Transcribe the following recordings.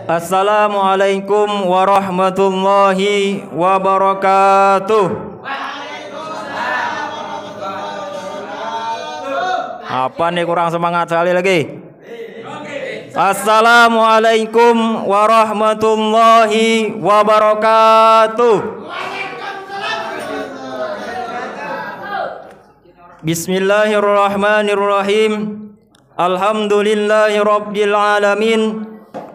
Assalamualaikum warahmatullahi wabarakatuh. Apa nih kurang semangat sekali lagi? Assalamualaikum warahmatullahi wabarakatuh. Bismillahirrahmanirrahim. Alhamdulillahi rabbil alamin.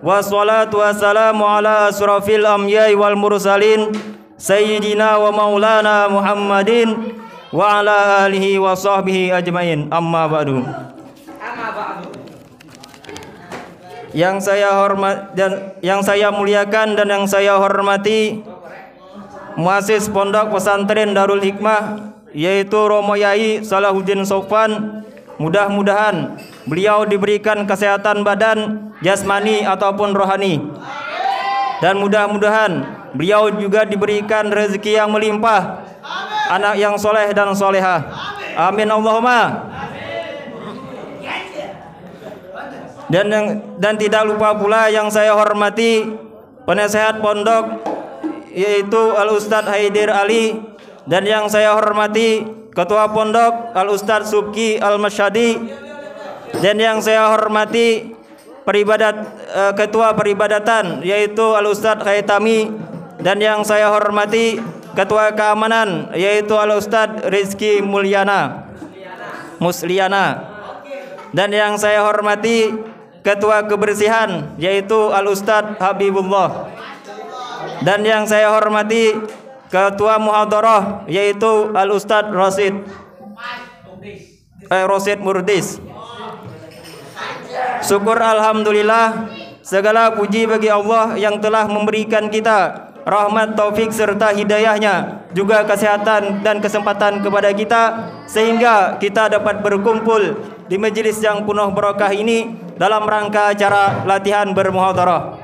Wassalatu wassalamu ala asrafil anbiya'i wal mursalin Sayyidina wa maulana Muhammadin wa ala alihi wa sahbihi ajmain. Amma ba'du. Yang saya hormat dan yang saya muliakan dan yang saya hormati muassis Pondok Pesantren Darul Hikmah, yaitu Romo Yai Salahuddin Sofwan. Mudah-mudahan beliau diberikan kesehatan badan, jasmani ataupun rohani. Dan mudah-mudahan beliau juga diberikan rezeki yang melimpah, anak yang soleh dan solehah. Amin Allahumma. Dan tidak lupa pula yang saya hormati penasehat pondok, yaitu Al-Ustadz Haidir Ali. Dan yang saya hormati Ketua Pondok Al-Ustadz Subki Al-Masyadi. Dan yang saya hormati Ketua Peribadatan, yaitu Al-Ustadz Khaitami. Dan yang saya hormati Ketua Keamanan, yaitu Al-Ustadz Rizki Musliana. Dan yang saya hormati Ketua Kebersihan, yaitu Al-Ustadz Habibullah. Dan yang saya hormati Ketua Muhadharah, yaitu Al-Ustadz Rosid Murdis. Syukur alhamdulillah, segala puji bagi Allah yang telah memberikan kita rahmat, taufik serta hidayahnya, juga kesehatan dan kesempatan kepada kita, sehingga kita dapat berkumpul di majelis yang penuh berkah ini dalam rangka acara latihan bermuhadharah.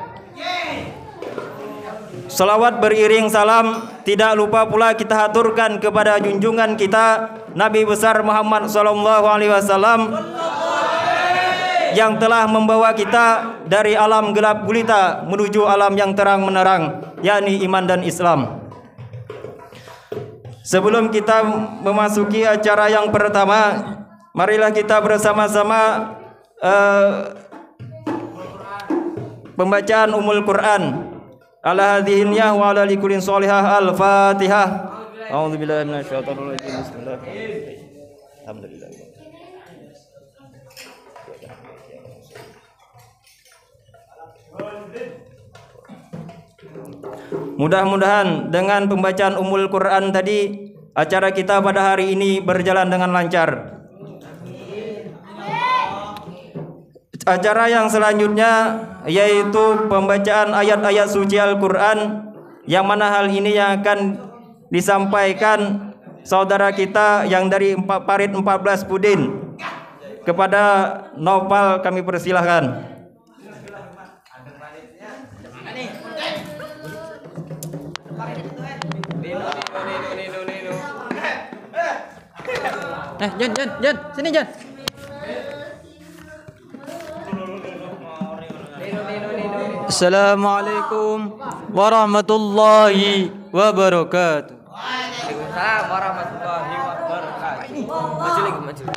Salawat beriring salam tidak lupa pula kita haturkan kepada junjungan kita Nabi besar Muhammad SAW, yang telah membawa kita dari alam gelap gulita menuju alam yang terang menerang, yakni iman dan Islam. Sebelum kita memasuki acara yang pertama, marilah kita bersama-sama pembacaan Ummul Quran. Ala hadhihi niyah wa ala likulin sholihah. Al-Fatihah. A'udzubillahi minasyaitonir rajim. Bismillahirrahmanirrahim. Alhamdulillah. Mudah-mudahan dengan pembacaan Ummul Quran tadi, acara kita pada hari ini berjalan dengan lancar. Acara yang selanjutnya yaitu pembacaan ayat-ayat suci Al-Quran, yang mana hal ini yang akan disampaikan saudara kita yang dari Parit 14 Pudin. Kepada Nopal kami persilahkan. Jan, sini Jan. Assalamualaikum warahmatullahi wabarakatuh. Waalaikumsalam warahmatullahi wabarakatuh. Maju.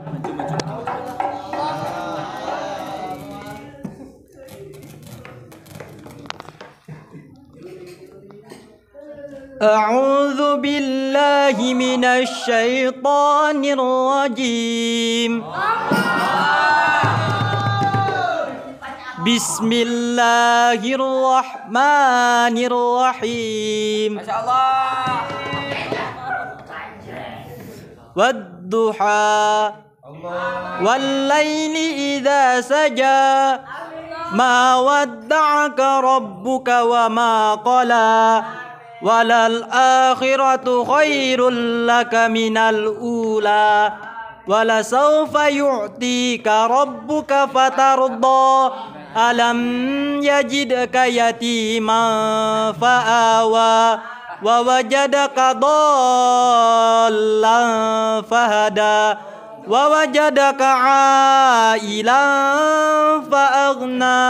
A'udzu billahi minasy syaithanir rajim. Bismillahirrahmanirrahim. Masyaallah. Wadduha wallaili idza saja ma wadda'aka rabbuka wa ma qala walal akhiratu khairul laka minal ula wala sawfa yu'tika rabbuka fatarda alam yajidka yatiman fa'awa wa wajadaka dhallan fahada ووجدك عائلا فأغنى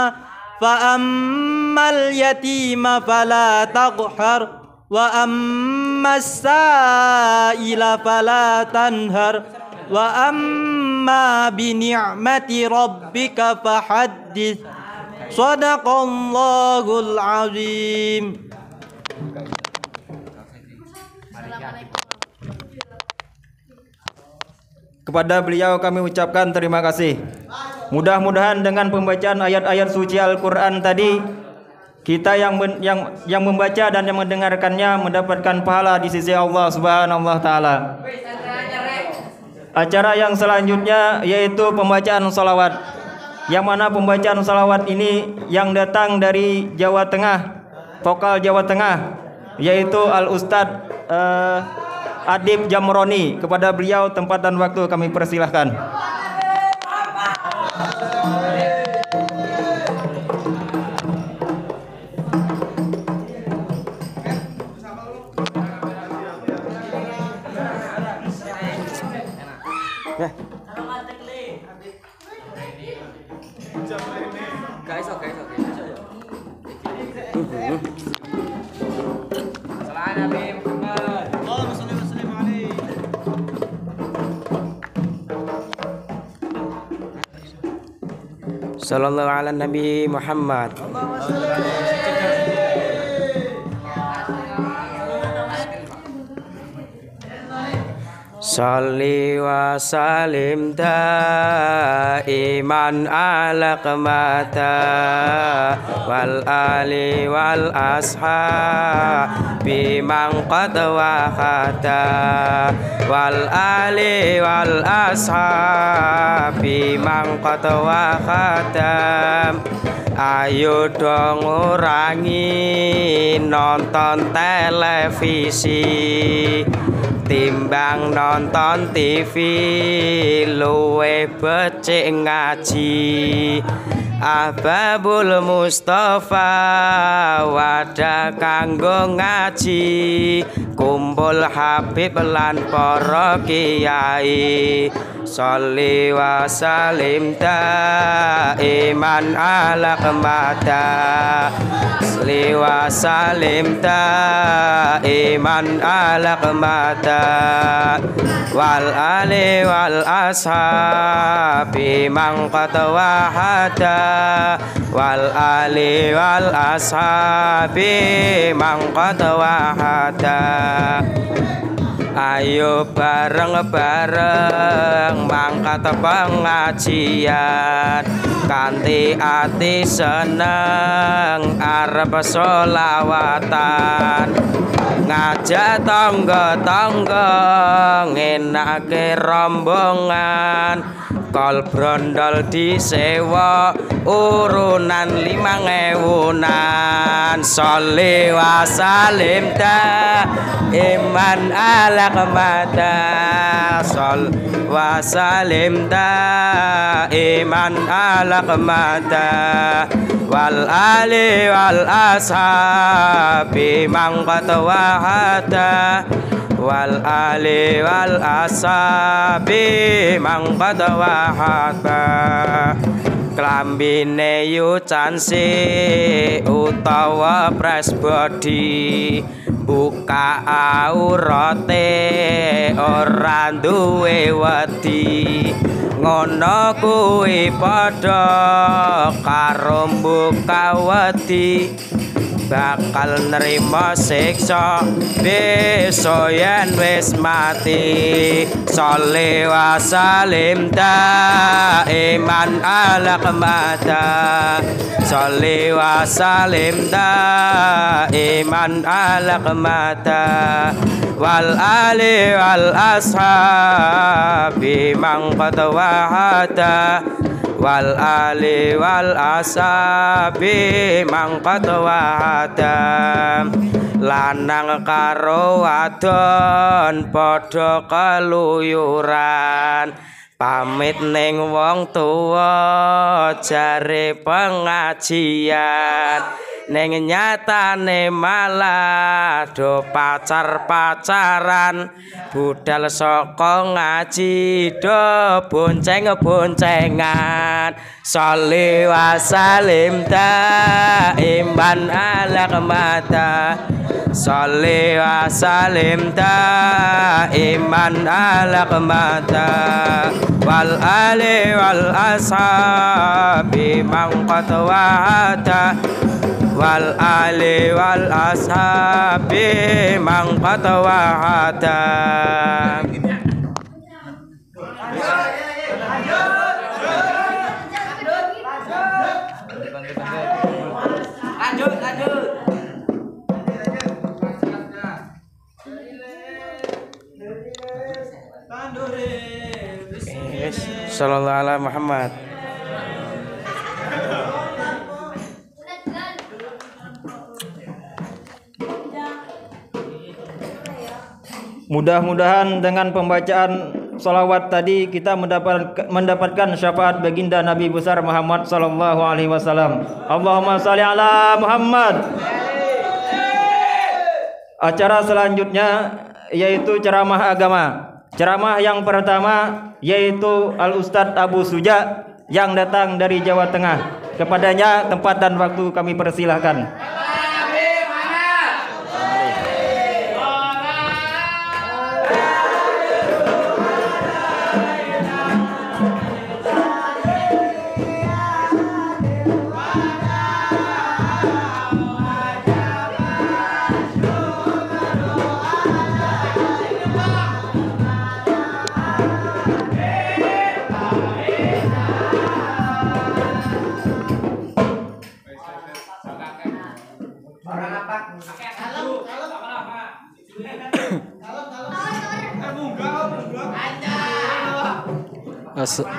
فأما اليتيم فلا تقهر وأما السائل فلا تنهر وأما بنعمة ربك فحدث صدق الله العظيم. Kepada beliau kami ucapkan terima kasih. Mudah-mudahan dengan pembacaan ayat-ayat suci Al-Quran tadi, kita yang membaca dan yang mendengarkannya mendapatkan pahala di sisi Allah Subhanahu wa taala. Acara yang selanjutnya yaitu pembacaan salawat, yang mana pembacaan salawat ini yang datang dari Jawa Tengah, vokal Jawa Tengah, yaitu Al-Ustadz Adib Jamroni. Kepada beliau tempat dan waktu kami persilahkan. Guys, oke. Salam Nabi Muhammad. Sallallahu ala Nabi Muhammad. Salli wa salim daiman ala qamata wal ali wal ashabi man qad wahada wal ali wal ashabi man qad wahada. Ayo dong ngurangi nonton televisi timbang nonton TV, luwe becik ngaji. Ahbabul Mustafa wadah kanggo ngaji, kumpul Habib lan para kiai. Sholli wa salim daiman ala qamata, sholli wa salim daiman ala qamata wal ali wal ashabi man qad wahada wal ali wal ashabi man qad wahada. Ayo bareng-bareng mangkat pengajian, kanthi ati seneng arep sholawatan, ngajak tangga-tangga ngenake rombongan. Kol brondol disewa urunan 5.000-an. Sholli wa salim daiman ala qamata, shol wa salim daiman ala qamata wal ali wal ashabi man qad wahada wal ali wal ashabi man qad wahada. Klambine yu cansi utawa press body, buka aurate ora duwe wedi, ngono kuwi padha karo buka wedi, bakal nerima siksa besok yen wis mati. Sholli wa salim daiman ala qamata, sholli wa salim daiman ala qamata wal ali wal ashabi man qad wahada wal ali wal ashabi man qad wahada. Lanang karo wadon padha keluyuran, pamit ning wong tuwa jare pengajian, Neng nyatane malah do pacar-pacaran budal saka ngaji do bonceng-boncengan sholli wa salim iman ala mata sholli wa salim iman ala mata wal ali wal ashabi man qad wa'ata wal ali wal ashabi man qad wa'ada. Sallallahu alaihi Muhammad. Mudah-mudahan dengan pembacaan salawat tadi kita mendapatkan syafaat baginda Nabi besar Muhammad sallallahu alaihi wasallam. Allahumma shalli ala Muhammad. Acara selanjutnya yaitu ceramah agama. Ceramah yang pertama yaitu Al Ustadz Abu Suja yang datang dari Jawa Tengah. Kepadanya tempat dan waktu kami persilahkan.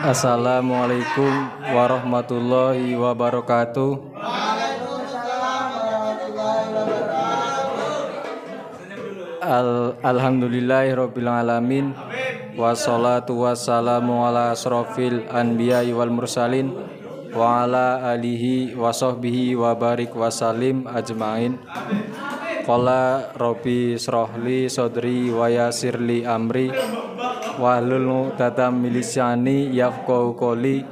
Assalamualaikum warahmatullahi wabarakatuh. Alhamdulillahirabbil alamin. Wassalatu wassalamu ala asrofil anbiya'i wal mursalin wa ala alihi wa sahbihi wa barik wasalim ajmain. Qala rabbi srohli sodri wa yasirli amri wahlul 'uqdatam min lisani yafqahu qawli.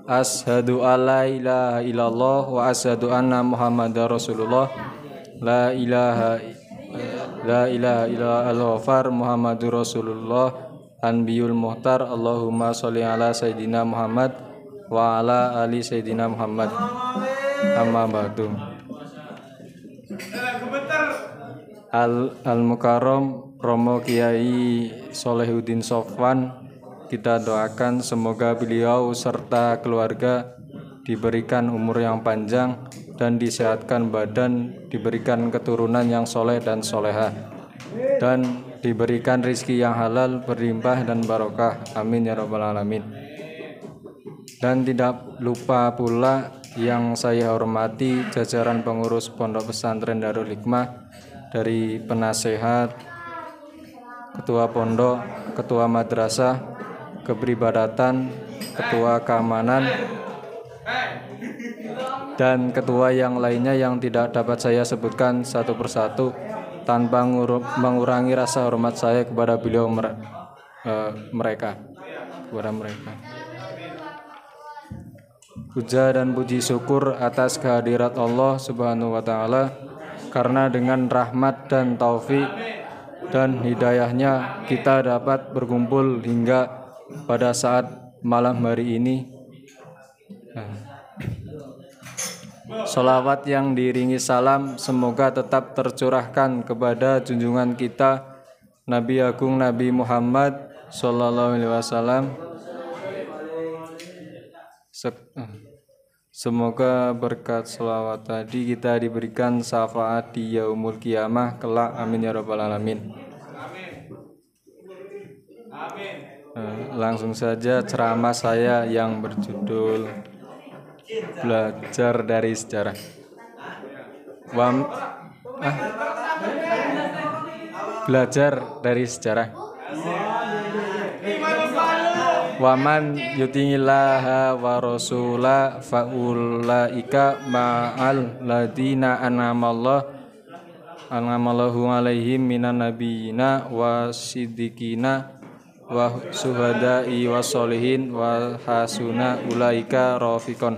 Asyhadu alla ilaha illallah wa asyhadu anna muhammadar rasulullah. La ilaha illa al-ghafar muhammadur rasulullah anbiyul muhtar. Allahumma sholli ala sayyidina Muhammad wa ala ali sayyidina Muhammad. Amma ba'du. Al-Mukarram Romo Kiai Solehuddin Sofwan, kita doakan semoga beliau serta keluarga diberikan umur yang panjang dan disehatkan badan, diberikan keturunan yang soleh dan soleha, dan diberikan rizki yang halal, berlimpah dan barokah. Amin ya rabbal alamin. Dan tidak lupa pula yang saya hormati jajaran pengurus Pondok Pesantren Darul Hikmah, dari penasehat, ketua pondok, ketua madrasah, kepribadatan, ketua keamanan, dan ketua yang lainnya yang tidak dapat saya sebutkan satu persatu tanpa mengurangi rasa hormat saya kepada beliau mereka. Puja dan puji syukur atas kehadirat Allah Subhanahu wa taala, karena dengan rahmat dan taufik dan hidayahnya kita dapat berkumpul hingga pada saat malam hari ini. Salawat yang diiringi salam semoga tetap tercurahkan kepada junjungan kita Nabi Agung Nabi Muhammad Sallallahu Alaihi Wasallam. Semoga berkat selawat tadi kita diberikan syafaat di yaumul kiamah kelak. Amin ya rabbal alamin. Langsung saja ceramah saya yang berjudul Belajar dari Sejarah. Belajar dari sejarah. Wa man yuti'illaha wa rasula fa ulaika ma'al ladina an'amallahu alaihim minan nabiyina wa siddiqina wa suhada'i wa sholihin wa hasuna ulaika rafiqon.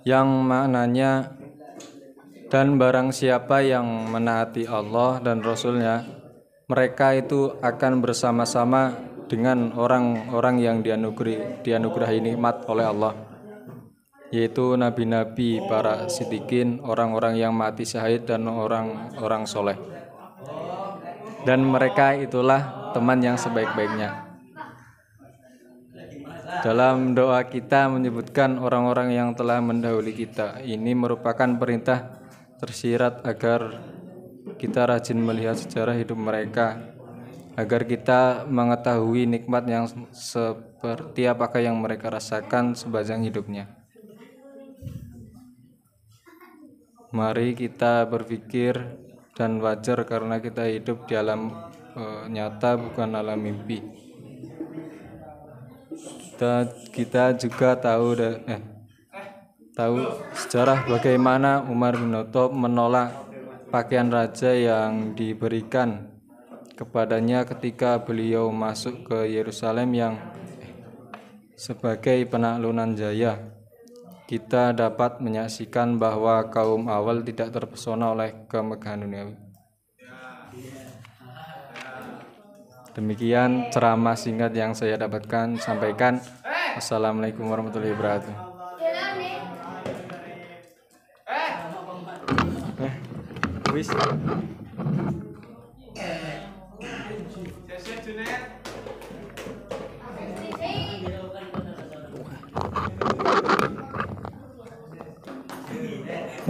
Yang maknanya, dan barang siapa yang menaati Allah dan Rasulnya, mereka itu akan bersama-sama dengan orang-orang yang dianugerahi nikmat oleh Allah, yaitu nabi-nabi, para siddiqin, orang-orang yang mati syahid, dan orang-orang soleh. Dan mereka itulah teman yang sebaik-baiknya. Dalam doa kita menyebutkan orang-orang yang telah mendahului kita. Ini merupakan perintah tersirat agar kita rajin melihat sejarah hidup mereka, agar kita mengetahui nikmat yang seperti apakah yang mereka rasakan sepanjang hidupnya. Mari kita berpikir, dan wajar karena kita hidup di alam nyata, bukan alam mimpi. Kita juga tahu sejarah bagaimana Umar bin Khattab menolak pakaian raja yang diberikan kepadanya ketika beliau masuk ke Yerusalem yang sebagai penaklukan jaya. Kita dapat menyaksikan bahwa kaum awal tidak terpesona oleh kemegahan duniawi. Demikian ceramah singkat yang saya dapatkan sampaikan. Assalamualaikum warahmatullahi wabarakatuh.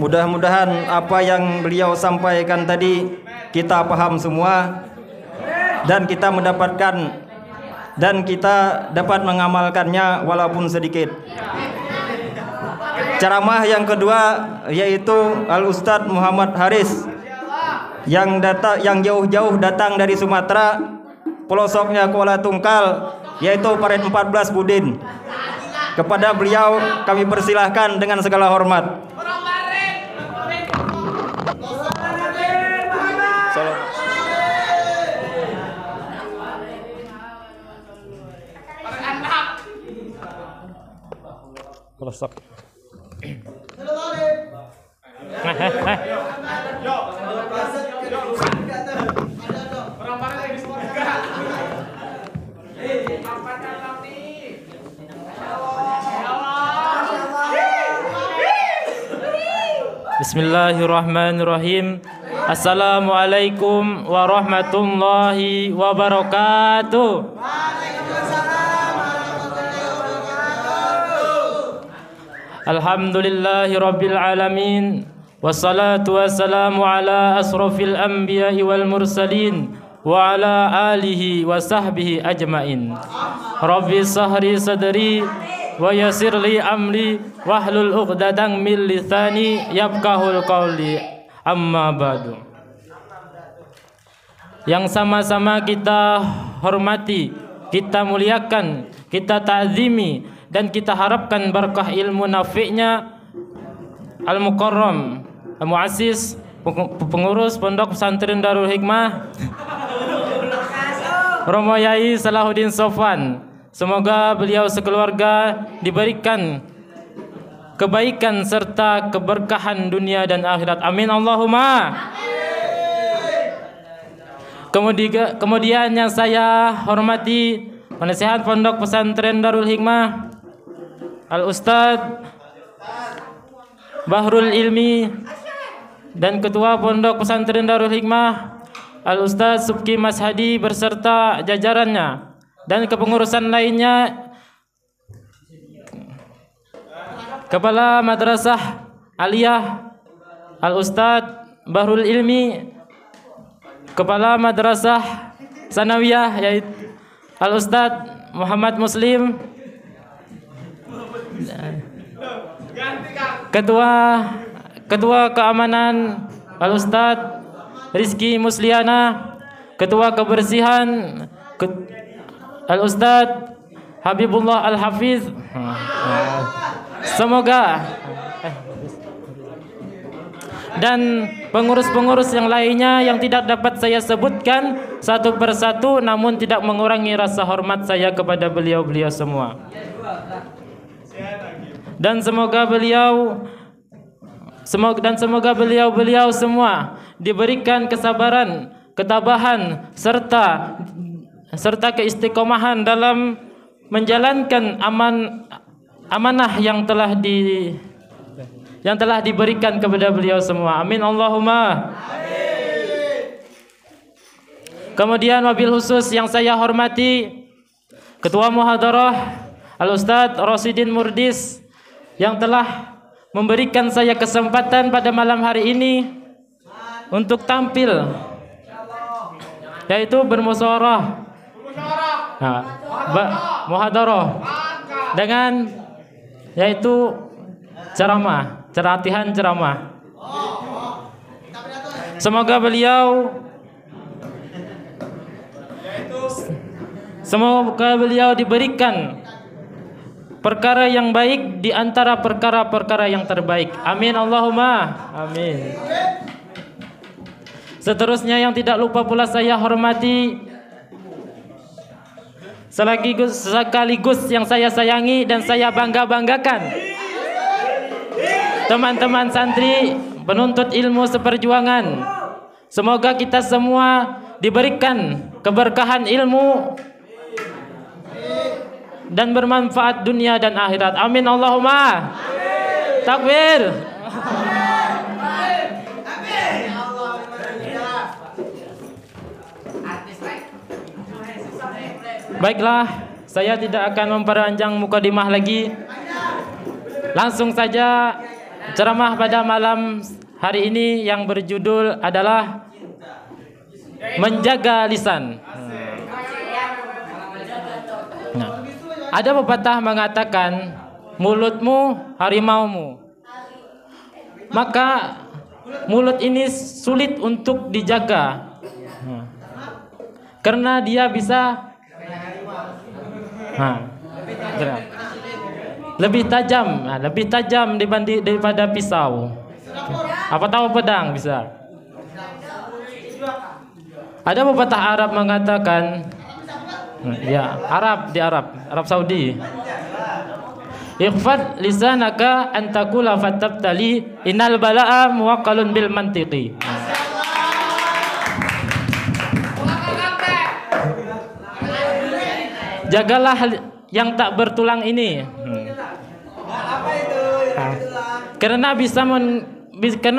Mudah-mudahan apa yang beliau sampaikan tadi kita paham semua, dan kita mendapatkan dan kita dapat mengamalkannya walaupun sedikit. Ceramah yang kedua yaitu Al-Ustadz Muhammad Haris yang jauh-jauh datang dari Sumatera, pelosoknya Kuala Tungkal, yaitu Parit 14 Budin. Kepada beliau kami persilahkan dengan segala hormat. Pelosok. Bismillahirrahmanirrahim. Assalamualaikum warahmatullahi wabarakatuh. Alhamdulillahi rabbil alamin, wassalatu wassalamu ala asrafil anbiya'i wal mursalin wa ala alihi wa sahbihi ajmain. Rabbi sahri sadri wa yassir li amri wahlul 'uqdatam min lisani yafqahul qawli. Amma ba'du. Yang sama-sama kita hormati, kita muliakan, kita ta'zimi, dan kita harapkan berkah ilmu nafi'nya Al-Mukarram, Al-Muassis, pengurus Pondok Pesantren Darul Hikmah Romo Yai Salahuddin Sofwan. Semoga beliau sekeluarga diberikan kebaikan serta keberkahan dunia dan akhirat. Amin Allahumma. Kemudian yang saya hormati penasihat Pondok Pesantren Darul Hikmah Al-Ustadz Bahrul Ilmi, dan Ketua Pondok Pesantren Darul Hikmah Al-Ustadz Subki Mas Hadi berserta jajarannya, dan kepengurusan lainnya, Kepala Madrasah Aliyah Al-Ustadz Bahrul Ilmi, Kepala Madrasah Sanawiyah yaitu Al-Ustadz Muhammad Muslim, Ketua Keamanan Al-Ustadz Rizky Musliana, Ketua Kebersihan Al-Ustadz Habibullah Al-Hafiz. Semoga dan pengurus-pengurus yang lainnya yang tidak dapat saya sebutkan satu persatu, namun tidak mengurangi rasa hormat saya kepada beliau-beliau semua. Dan semoga beliau semua diberikan kesabaran, ketabahan serta keistiqomahan dalam menjalankan amanah yang telah diberikan kepada beliau semua. Amin Allahumma. Kemudian wabil khusus yang saya hormati Ketua Muhadarah Al-Ustadz Rosidin Murdis yang telah memberikan saya kesempatan pada malam hari ini untuk tampil, yaitu bermusyawarah, muhadarah dengan yaitu ceramah. Semoga beliau diberikan perkara yang baik di antara perkara-perkara yang terbaik. Amin Allahumma amin. Seterusnya yang tidak lupa pula saya hormati sekaligus yang saya sayangi dan saya bangga-banggakan, teman-teman santri penuntut ilmu seperjuangan. Semoga kita semua diberikan keberkahan ilmu dan bermanfaat dunia dan akhirat. Amin Allahumma. Takbir. Baiklah, saya tidak akan memperpanjang mukadimah lagi. Langsung saja ceramah pada malam hari ini yang berjudul adalah menjaga lisan. Nah, ada pepatah mengatakan mulutmu harimaumu. Maka mulut ini sulit untuk dijaga, karena dia bisa lebih tajam daripada pisau. Apa tahu pedang bisa. Ada pepatah Arab mengatakan, Arab Saudi, ikhfad lisanaka an taqula fatabtali innal balaa muwaqqalun bil mantiqi. Jagalah yang tak bertulang ini, karena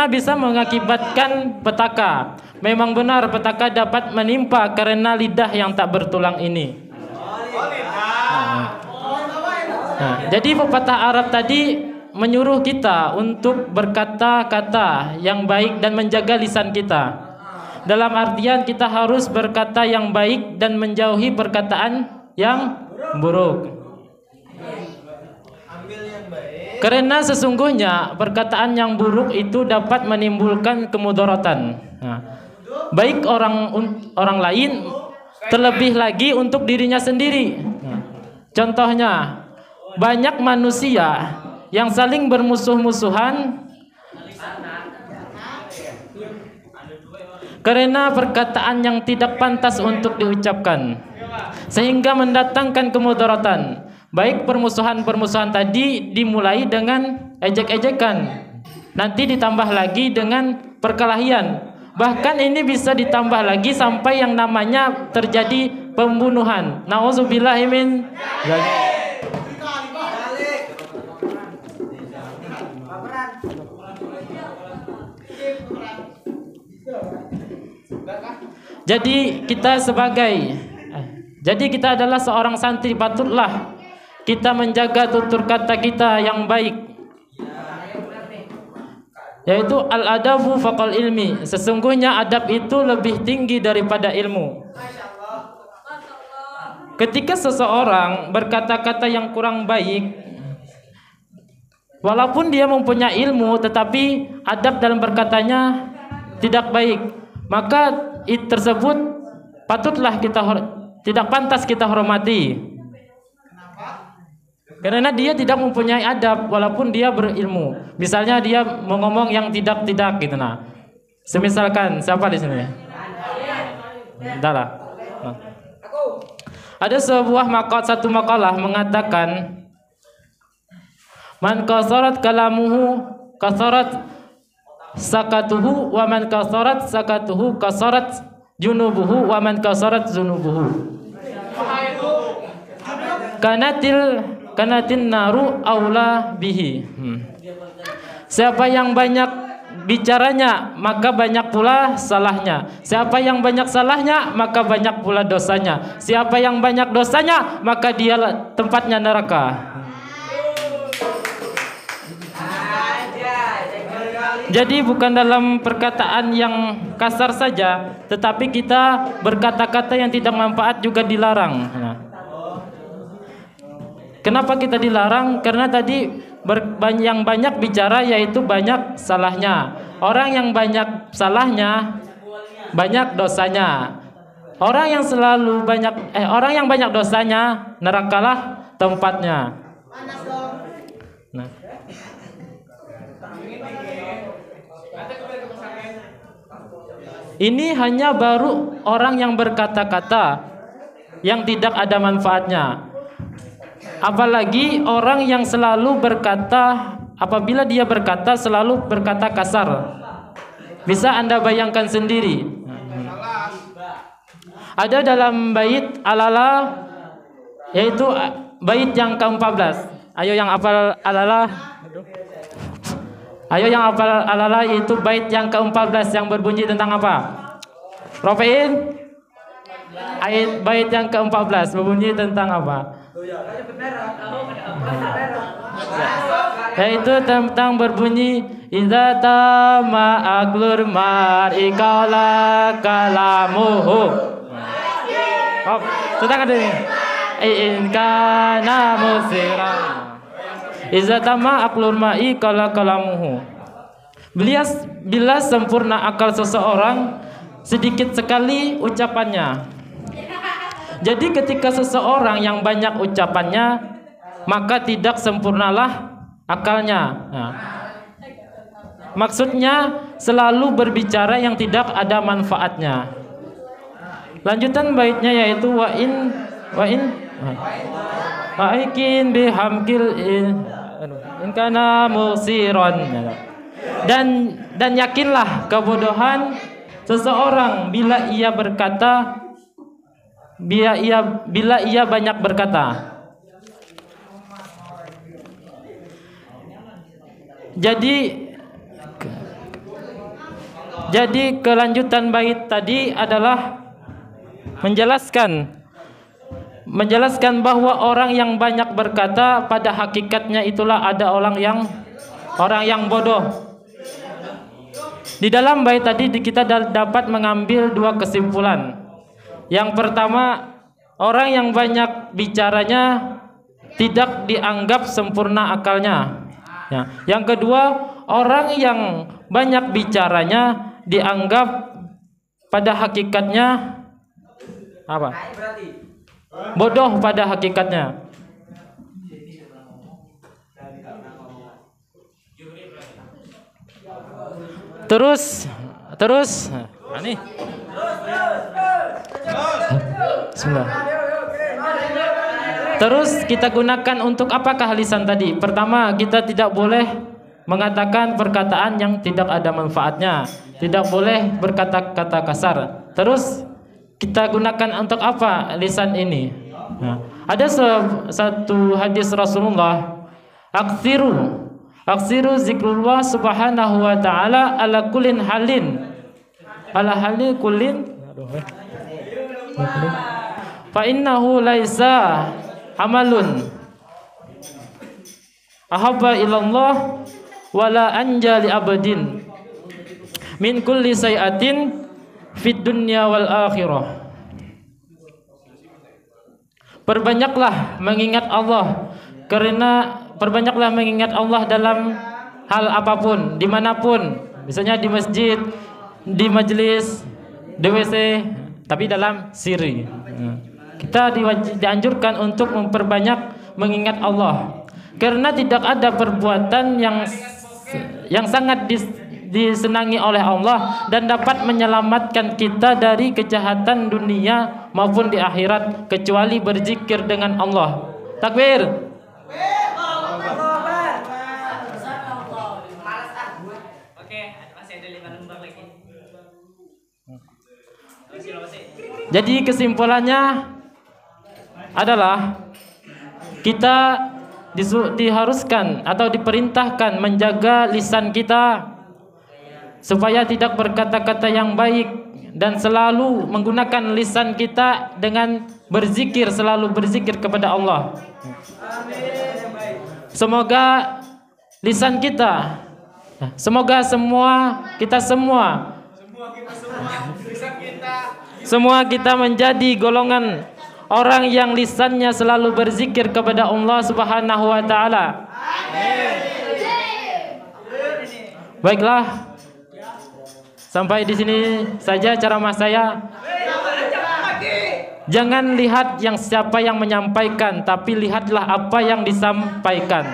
bisa mengakibatkan petaka. Memang benar petaka dapat menimpa karena lidah yang tak bertulang ini. Jadi pepatah Arab tadi menyuruh kita untuk berkata-kata yang baik dan menjaga lisan kita. Dalam artian kita harus berkata yang baik dan menjauhi perkataan yang buruk. Karena sesungguhnya perkataan yang buruk itu dapat menimbulkan kemudaratan. Baik orang lain, terlebih lagi untuk dirinya sendiri. Contohnya, banyak manusia yang saling bermusuh-musuhan karena perkataan yang tidak pantas untuk diucapkan, sehingga mendatangkan kemudaratan. Baik permusuhan-permusuhan tadi dimulai dengan ejek-ejekan, nanti ditambah lagi dengan perkelahian. Bahkan ini bisa ditambah lagi sampai yang namanya terjadi pembunuhan. Nauzubillahi min dzalik. Jadi kita adalah seorang santri, patutlah kita menjaga tutur kata kita yang baik, yaitu al-adabu faqal ilmi. Sesungguhnya adab itu lebih tinggi daripada ilmu. Ketika seseorang berkata-kata yang kurang baik, walaupun dia mempunyai ilmu tetapi adab dalam berkatanya tidak baik, maka tersebut tidak pantas kita hormati. Karena dia tidak mempunyai adab walaupun dia berilmu. Misalnya dia mengomong yang tidak gitu nah. Semisalkan siapa di sini? Entahlah. Nah. Ada sebuah satu makalah mengatakan man kasarat kalamuhu kasarat sakatuhu wa man kasarat sakatuhu kasarat junubuhu wa man kasarat zunubuhu. Kanatin naru aula bihi. Siapa yang banyak bicaranya maka banyak pula salahnya. Siapa yang banyak salahnya maka banyak pula dosanya. Siapa yang banyak dosanya maka dia tempatnya neraka. Jadi bukan dalam perkataan yang kasar saja, tetapi kita berkata-kata yang tidak manfaat juga dilarang. Kenapa kita dilarang? Karena tadi yang banyak bicara yaitu banyak salahnya. Orang yang banyak salahnya banyak dosanya. Orang yang banyak dosanya nerakalah tempatnya. Nah. Ini hanya baru orang yang berkata-kata yang tidak ada manfaatnya. Apalagi orang yang selalu berkata, apabila dia berkata selalu berkata kasar. Bisa Anda bayangkan sendiri. Ada dalam bait Alala, yaitu bait yang ke-14. Ayo yang hafal Alala. Ayo yang hafal Alala, itu bait yang ke-14 yang berbunyi tentang apa? Profein. Bait yang ke-14 berbunyi tentang apa? Yaitu tentang berbunyi idza tama aklur mar'i qala kalamuhu. Oh, sedang ada ini. In kana musira. Idza tama aklur mar'i qala kalamuhu. Bila sempurna akal seseorang, sedikit sekali ucapannya. Jadi ketika seseorang yang banyak ucapannya, maka tidak sempurnalah akalnya. Nah, maksudnya selalu berbicara yang tidak ada manfaatnya. Lanjutan baitnya yaitu wa in bihamkil in kana musiron. Dan yakinlah kebodohan seseorang bila ia banyak berkata. Jadi kelanjutan bait tadi adalah menjelaskan bahwa orang yang banyak berkata pada hakikatnya itulah ada orang yang bodoh. Di dalam bait tadi kita dapat mengambil dua kesimpulan. Yang pertama, orang yang banyak bicaranya tidak dianggap sempurna akalnya. Ya. Yang kedua, orang yang banyak bicaranya dianggap pada hakikatnya apa? Bodoh pada hakikatnya. Terus, ini. Terus kita gunakan untuk apakah lisan tadi? Pertama, kita tidak boleh mengatakan perkataan yang tidak ada manfaatnya. Tidak boleh berkata-kata kasar. Terus kita gunakan untuk apa lisan ini? Nah, ada satu hadis Rasulullah, Aksiru zikrullah subhanahu wa ta'ala ala kullin halin. Ala halin kullin. Fa innahu laisa amalun ahabba ilallah wala anja li abadin min kulli sayatin fid dunya wal akhirah. Perbanyaklah mengingat Allah, karena perbanyaklah mengingat Allah dalam hal apapun, dimanapun, misalnya di masjid, di majelis, di WC, tapi dalam siri. Kita dianjurkan untuk memperbanyak mengingat Allah, karena tidak ada perbuatan yang sangat disenangi oleh Allah dan dapat menyelamatkan kita dari kejahatan dunia maupun di akhirat kecuali berzikir dengan Allah. Takbir. Jadi kesimpulannya adalah kita diharuskan atau diperintahkan menjaga lisan kita supaya tidak berkata-kata yang baik dan selalu menggunakan lisan kita dengan berzikir, selalu berzikir kepada Allah. Semoga lisan kita, semoga kita menjadi golongan orang yang lisannya selalu berzikir kepada Allah Subhanahu wa taala. Baiklah, sampai di sini saja ceramah saya. Jangan lihat siapa yang menyampaikan, tapi lihatlah apa yang disampaikan.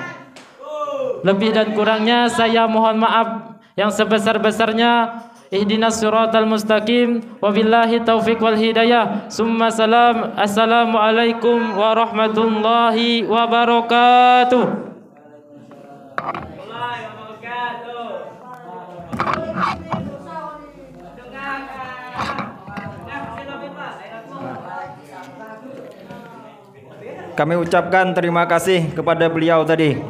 Lebih dan kurangnya saya mohon maaf yang sebesar-besarnya. Ihdinas siratal mustaqim, wabillahi taufiq wal hidayah. Summa salam. Assalamualaikum warahmatullahi wabarakatuh. Kami ucapkan terima kasih kepada beliau tadi.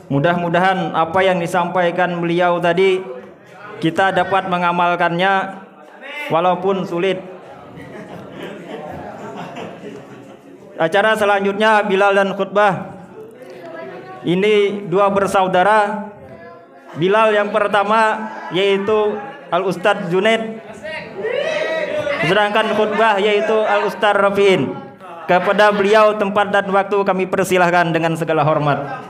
Mudah-mudahan apa yang disampaikan beliau tadi kita dapat mengamalkannya walaupun sulit. Acara selanjutnya Bilal dan khutbah. Ini dua bersaudara. Bilal yang pertama yaitu Al-Ustadz Junaid, sedangkan khutbah yaitu Al-Ustadz Rafiin. Kepada beliau tempat dan waktu kami persilahkan dengan segala hormat.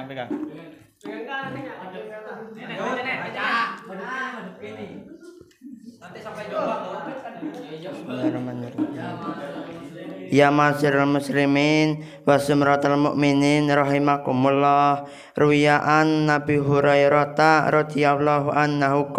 Pegang. Ya ma'asyiral muslimin wa sumratal mu'minin rahimakumullah. Ruwiyaan Nabi Hurairah radhiyallahu anhu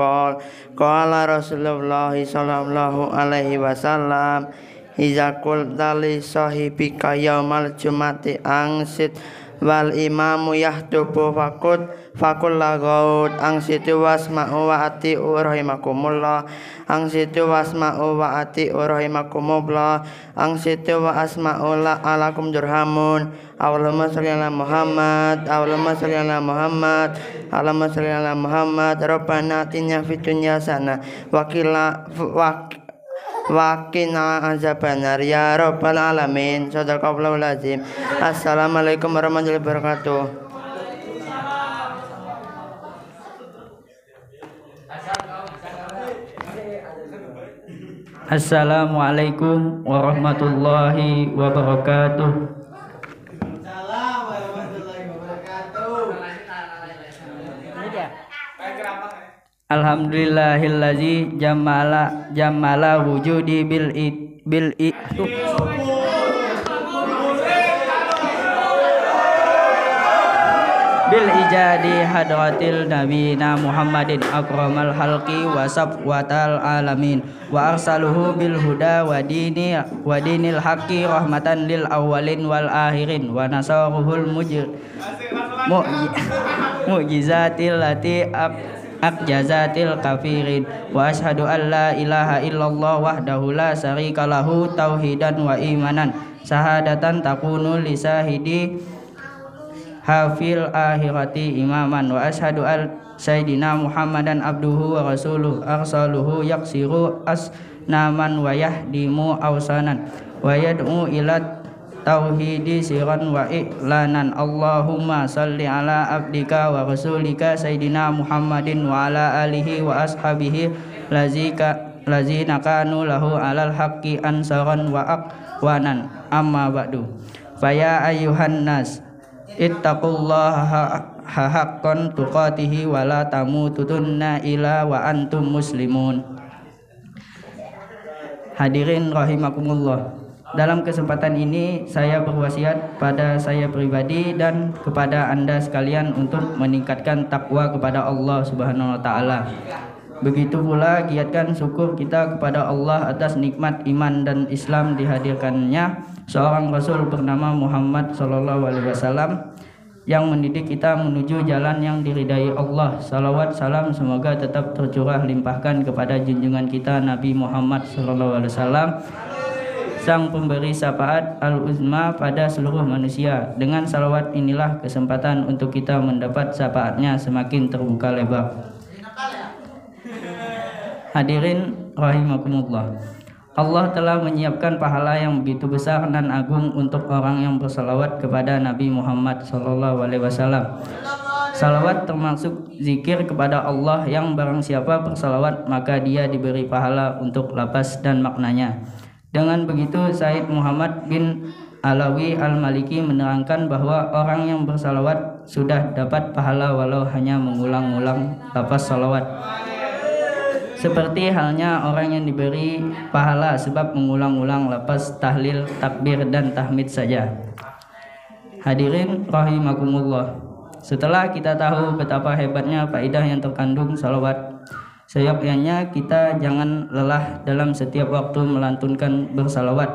qala Rasulullah sallallahu alaihi wasallam iza qulta li sahibika yaumal jumati angsit wal imamu yahtubu fakul lagaut angsitu wasma'u wa ati'u rahimakumullah angsitu wasma'u wa ati'u rahimakumullah angsitu wa asma'u la'alakum jurhamun. Allahumma sholli ala Muhammad Allahumma sholli ala Muhammad Allahumma sholli ala Muhammad. Rabbana atina fid dunya hasanah wa qina azabannar ya rabbal alamin. Shadaqallahul azim. Assalamualaikum warahmatullahi wabarakatuh. Assalamualaikum warahmatullahi wabarakatuh. Alhamdulillahillazi jamala wujudi bil ijadi hadratil nabiyina Muhammadin akramal halqi wa safwatal alamin wa arsaluhu bil huda wa dinil haqqi rahmatan lil awwalin wal akhirin wa nasaruhul mu'jizatil lati akjazatil kafirin wa ashhadu an la ilaha illallah wahdahu la syarika lahu tauhidan wa imanan syahadatan takunu li syahidi hafil akhirati imaman wa ashhadu al sayyidina Muhammadan abduhu wa rasuluh arsaluhu yaksiru asnaman wa yahdimu awsanan wa yad'u ila tauhidi siran wa i'lanan. Allahumma salli ala abdika wa rasulika sayyidina Muhammadin wa ala alihi wa ashabihi lazina kanu lahu alal haqqi ansaran wa aqwanan. Amma ba'du, faya ayyuhan nas ittaqullaha haqqan tuqatihi wa la tamutunna illa wa antum muslimun. Hadirin rahimakumullah, dalam kesempatan ini saya berwasiat pada saya pribadi dan kepada Anda sekalian untuk meningkatkan takwa kepada Allah Subhanahu wa taala. Begitu pula giatkan syukur kita kepada Allah atas nikmat iman dan Islam dihadirkannya seorang Rasul bernama Muhammad sallallahu alaihi wasallam yang mendidik kita menuju jalan yang diridai Allah. Salawat salam semoga tetap tercurah limpahkan kepada junjungan kita Nabi Muhammad sallallahu alaihi wasallam, sang pemberi syafaat al-uzma pada seluruh manusia. Dengan salawat inilah kesempatan untuk kita mendapat syafaatnya semakin terbuka lebar. Hadirin rahimakumullah, Allah telah menyiapkan pahala yang begitu besar dan agung untuk orang yang bersalawat kepada Nabi Muhammad SAW. Salawat termasuk zikir kepada Allah yang barang siapa bersalawat maka dia diberi pahala untuk lapas dan maknanya. Dengan begitu Said Muhammad bin Alawi Al-Maliki menerangkan bahwa orang yang bersalawat sudah dapat pahala walau hanya mengulang-ulang lafaz salawat. Seperti halnya orang yang diberi pahala sebab mengulang-ulang lafaz tahlil, takbir dan tahmid saja. Hadirin rahimakumullah, setelah kita tahu betapa hebatnya faedah yang terkandung salawat, seyogyanya kita jangan lelah dalam setiap waktu melantunkan bersalawat.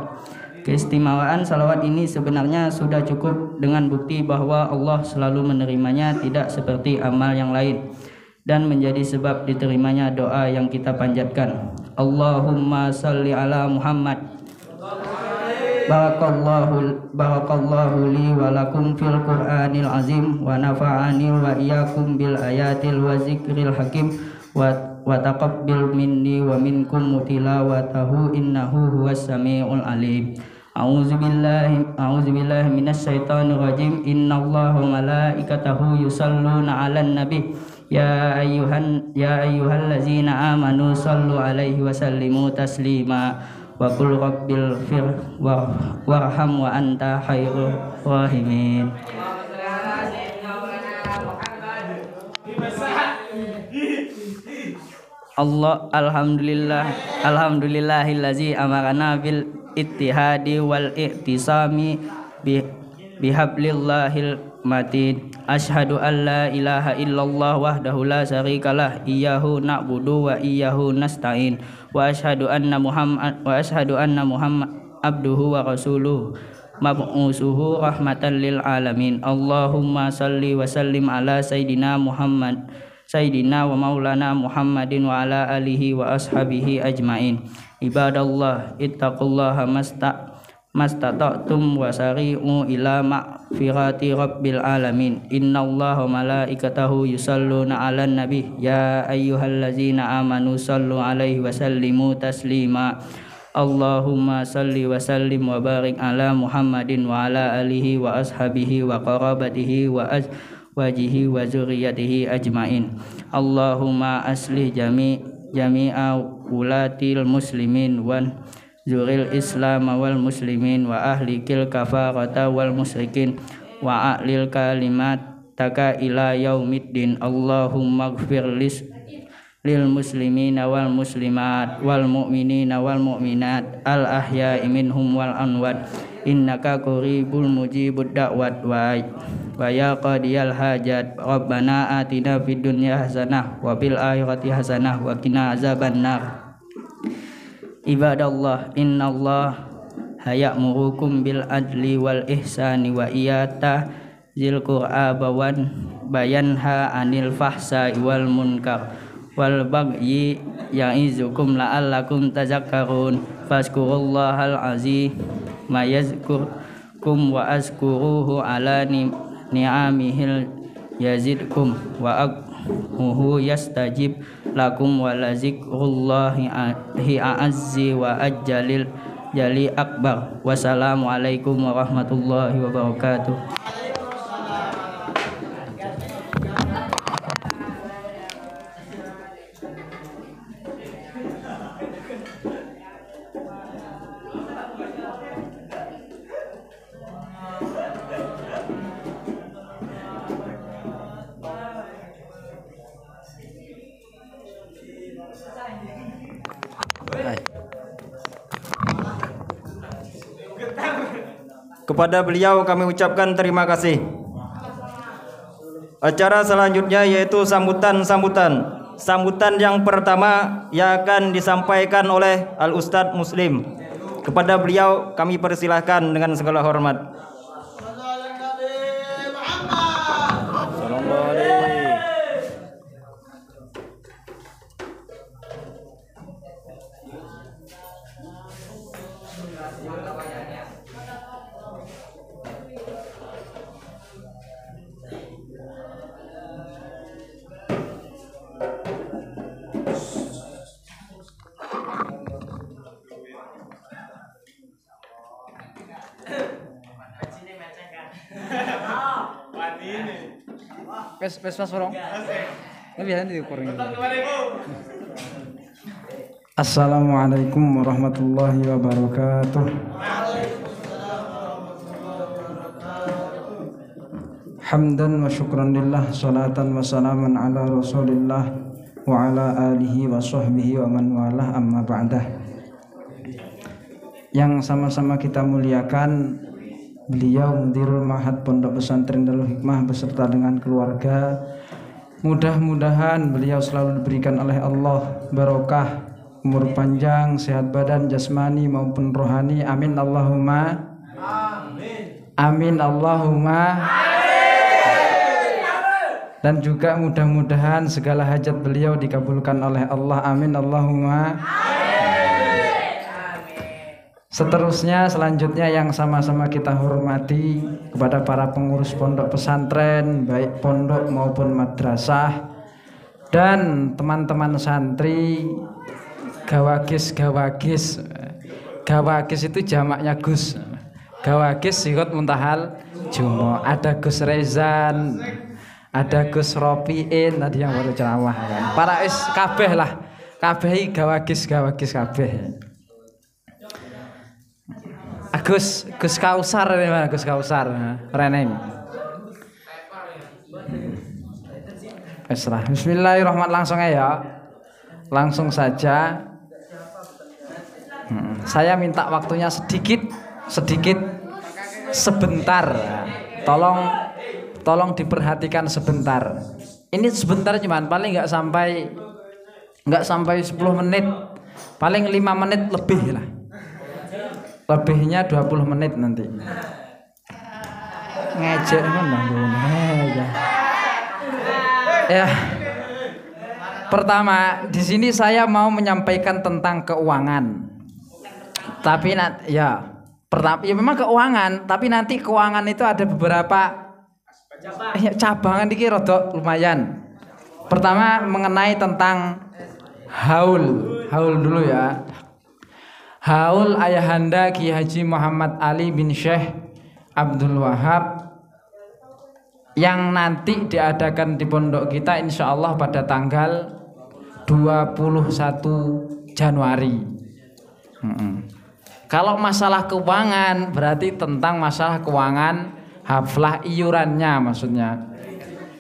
Keistimewaan salawat ini sebenarnya sudah cukup dengan bukti bahwa Allah selalu menerimanya, tidak seperti amal yang lain, dan menjadi sebab diterimanya doa yang kita panjatkan. Allahumma salli ala Muhammad. Barakallahu li wa lakum fil Qur'anil azim wa nafa'ani wa iyyakum bil ayatil wa zikril hakim wa taqabbil minni wa minkum tilawatahu innahu huwas samiul alim. A'udzu billahi minasy syaithanir rajim. Innallaha wa malaikatahu yusholluna 'alan nabi ya ayyuhallazina amanu sallu 'alaihi wa sallimu taslima wa qul rabbil fir warham wa anta khairur rahimin. Alhamdulillahillazi amarana bil ittihadi wal i'tisami bihablillahil matin. Asyhadu an la ilaha illallah wahdahu la syarikalah iyyahu na'budu wa iyyahu nasta'in wa asyhadu anna Muhammad abduhu wa rasuluhu mab'usuhu rahmatan lil alamin. Allahumma salli wa sallim ala sayyidina wa maulana Muhammadin wa ala alihi wa ashabihi ajmain. Ibadallah ittaqullaha mastata'tum wasari'u ila ma'firati rabbil alamin. Innallaha malaikatahu yusalluna 'alan nabi ya ayyuhallazina amanu sallu 'alaihi wa sallimu taslima. Allahumma salli wa sallim wa barik ala Muhammadin wa ala alihi wa ashabihi wa qarabatihi wa azwajihi wa zurriyyatihi ajmain. Allahumma aslih jami'a ulatil muslimin wan zuril islam wal muslimin wa ahlikil kafarata wal musyrikin wa a'lil kalimataka ila yaumiddin. Allahumma gfir lil muslimina wal muslimat wal mu'minina wal mu'minat al ahya'i minhum wal anwat innaka qaribul mujibud da'wat wa ya qadiyal hajat. Rabbana atina fid dunya hasanah wa fil akhirati hasanah wa qina azabannar. Ibadallah innallah haya'murukum bil adli wal ihsani wa iyata zil qur'an bayanha anil fahsai wal munkar wal bagyi ya'izukum la'allakum tazakkarun fazkurullahal azim ma yazkurkum wa azkuruhu ala ni'amihil yazidkum wa aqmuhu yastajib lakum wa lazikrullahi a'azzi wa ajjalil jali akbar. Wassalamualaikum warahmatullahi wabarakatuh. Kepada beliau kami ucapkan terima kasih. Acara selanjutnya yaitu sambutan yang pertama yang akan disampaikan oleh Al-Ustadz Muslim. Kepada beliau kami persilahkan dengan segala hormat. Pes sorong. Assalamualaikum warahmatullahi wabarakatuh. Hamdan wa syukran lillah, salatan wa salaman ala rasulillah wa ala alihi wa sahbihi wa man walah, amma ba'dah. Yang sama-sama kita muliakan beliau Mudirul Ma'had Pondok Pesantren Darul Hikmah beserta dengan keluarga. Mudah-mudahan beliau selalu diberikan oleh Allah barokah, umur panjang, sehat badan jasmani maupun rohani. Amin Allahumma amin. Amin Allahumma amin. Dan juga mudah-mudahan segala hajat beliau dikabulkan oleh Allah. Amin Allahumma amin. Seterusnya, selanjutnya yang sama-sama kita hormati kepada para pengurus pondok pesantren, baik pondok maupun madrasah, dan teman-teman santri, gawagis. Gawagis itu jamaknya Gus. Gawagis Sikot Muntahal Jumo. Ada Gus Rezan, ada Gus Ropiin tadi yang baru ceramah kan. Para is kabeh lah, kabeh gawagis kabeh. Gus Kausar ini mana? Gus Kausar Reneng. Bismillahirrahmanirrahim. Langsung saja. Saya minta waktunya sedikit sebentar. Tolong diperhatikan sebentar. Ini sebentar cuman paling nggak sampai 10 menit. Paling 5 menit lebih lah. Lebihnya 20 menit nanti. Ngejek ya. Pertama, di sini saya mau menyampaikan tentang keuangan. Tapi pertama ya memang keuangan, tapi nanti keuangan itu ada beberapa cabangan dikit rodok lumayan. Pertama mengenai tentang haul dulu ya. Haul ayahanda Ki Haji Muhammad Ali bin Syekh Abdul Wahab yang nanti diadakan di pondok kita insya Allah pada tanggal 21 Januari. Kalau masalah keuangan berarti tentang masalah keuangan haflah iurannya maksudnya.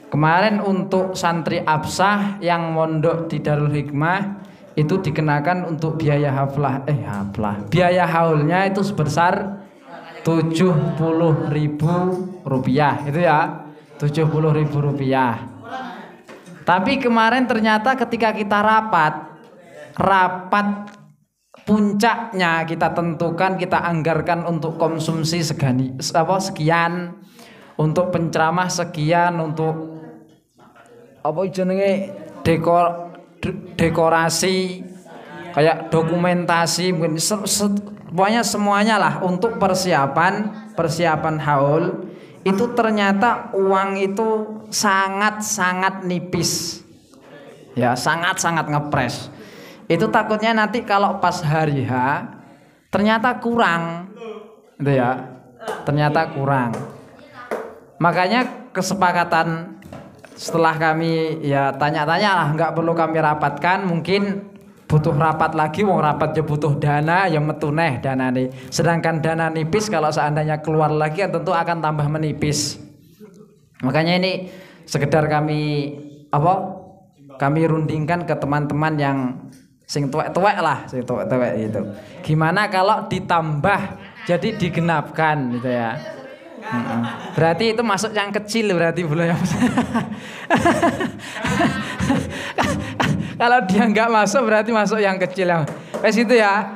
Kemarin untuk santri Absah yang mondok di Darul Hikmah itu dikenakan untuk biaya biaya haulnya itu sebesar 70.000 rupiah itu ya, 70.000 rupiah. Tapi kemarin ternyata ketika kita rapat puncaknya kita tentukan, kita anggarkan untuk konsumsi sekian, untuk penceramah sekian, untuk apa jenenge dekorasi kayak dokumentasi mungkin pokoknya semuanya lah untuk persiapan haul itu ternyata uang itu sangat nipis ya, sangat ngepres. Itu takutnya nanti kalau pas hari H ternyata kurang gitu ya, ternyata kurang. Makanya kesepakatan setelah kami ya tanya-tanya lah, nggak perlu kami rapatkan, mungkin butuh rapat lagi, wong rapat ya butuh dana, ya metuneh dana nih. Sedangkan dana nipis kalau seandainya keluar lagi tentu akan tambah menipis. Makanya ini sekedar kami rundingkan ke teman-teman yang sing tuwek-tuwek lah, sing tuwek-tuwek gitu. Gimana kalau ditambah jadi digenapkan gitu ya. Berarti itu masuk yang kecil berarti belum yang kalau dia nggak masuk berarti masuk yang kecil yang wes itu ya.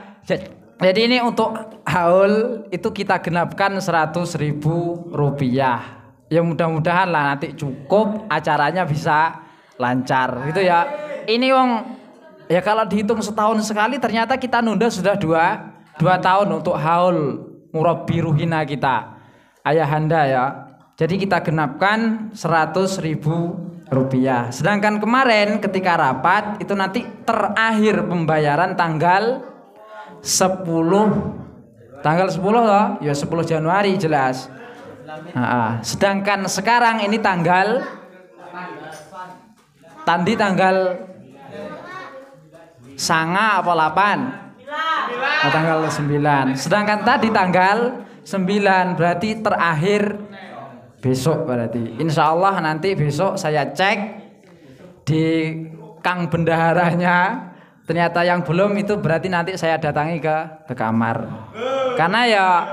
Jadi ini untuk haul itu kita genapkan 100.000 rupiah. Ya mudah-mudahan lah nanti cukup, acaranya bisa lancar gitu ya. Ini wong ya kalau dihitung setahun sekali ternyata kita nunda sudah 2 tahun untuk haul murabbi ruhina kita. Ayahanda ya. Jadi kita genapkan 100.000 rupiah. Sedangkan kemarin ketika rapat itu nanti terakhir pembayaran tanggal 10 loh, ya 10 Januari jelas. Sedangkan sekarang ini tanggal sanga apa 8? Tanggal 9. Sedangkan tadi tanggal 9 berarti terakhir besok berarti. Insya Allah nanti besok saya cek di Kang bendaharanya. Ternyata yang belum itu berarti nanti saya datangi ke kamar. Karena ya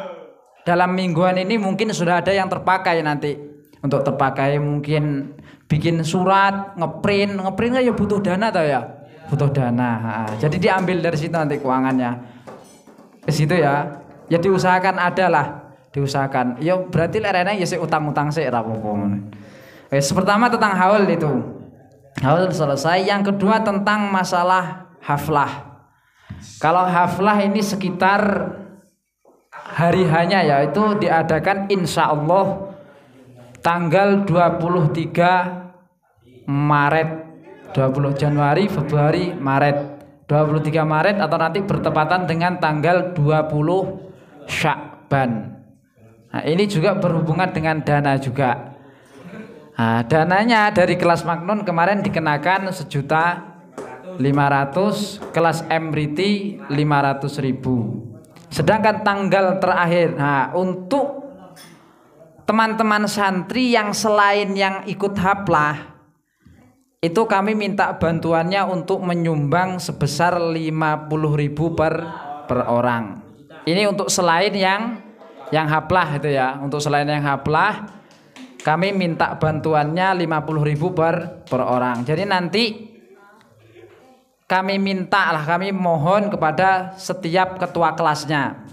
dalam mingguan ini mungkin sudah ada yang terpakai nanti. Untuk terpakai mungkin bikin surat, ngeprint ya butuh dana tau ya. Butuh dana. Jadi diambil dari situ nanti keuangannya. Ke situ ya. Ya diusahakan ada lah, diusahakan. Ya berarti lerena ya sih utang-utang sih rapopo. Pertama tentang haul itu. Haul selesai. Yang kedua tentang masalah haflah. Kalau haflah ini sekitar hari hanya ya itu diadakan insya Allah tanggal 23 Maret, 20 Januari, Februari, Maret. 23 Maret atau nanti bertepatan dengan tanggal 20 Sya'ban. Nah, ini juga berhubungan dengan dana juga. Nah, dananya dari kelas Maknun kemarin dikenakan 1.500.000, kelas Emriti 500.000. Sedangkan tanggal terakhir, nah untuk teman-teman santri yang selain yang ikut haflah itu kami minta bantuannya untuk menyumbang sebesar 50.000 per orang. Ini untuk selain yang haflah itu ya. Untuk selain yang haflah kami minta bantuannya 50.000 per orang. Jadi nanti kami mohon kepada setiap ketua kelasnya.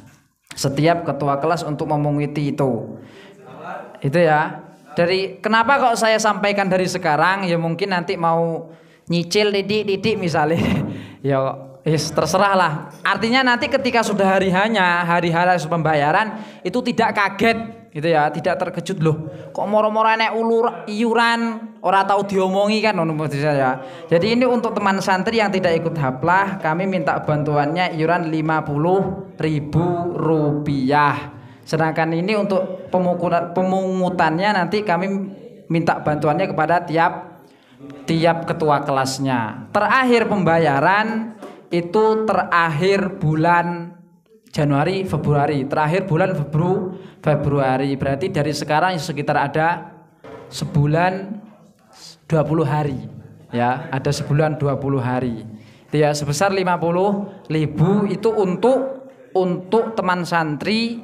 Setiap ketua kelas untuk memungiti itu. Itu ya. Dari kenapa kok saya sampaikan dari sekarang ya mungkin nanti mau nyicil didik misalnya. Ya terserah lah. Artinya nanti ketika sudah hari hari pembayaran itu tidak kaget gitu ya, tidak terkejut loh. Kok moro-moro enek iuran ora tahu diomongi kan ya. Jadi ini untuk teman santri yang tidak ikut haflah, kami minta bantuannya iuran 50.000 rupiah. Sedangkan ini untuk pemungutannya nanti kami minta bantuannya kepada tiap ketua kelasnya. Terakhir pembayaran itu terakhir bulan Januari, Februari. Terakhir bulan Februari. Berarti dari sekarang sekitar ada sebulan 20 hari. Ya, ada sebulan 20 hari. Itu ya sebesar 50.000 itu untuk teman santri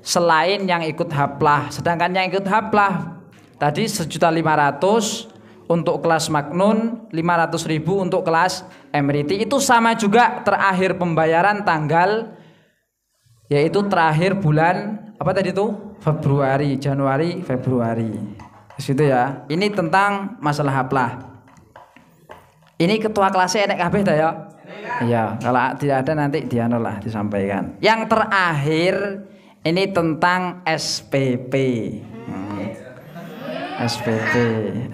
selain yang ikut haflah. Sedangkan yang ikut haflah tadi 1.500.000 untuk kelas Maknun, 500.000 untuk kelas Emriti. Itu sama juga terakhir pembayaran tanggal, yaitu terakhir bulan apa tadi itu? Februari, Januari, Februari. Situ ya. Ini tentang masalah haplah. Ini ketua kelasnya enek kabeh ta ya? Iya, kalau tidak ada nanti dianulah disampaikan. Yang terakhir ini tentang SPP.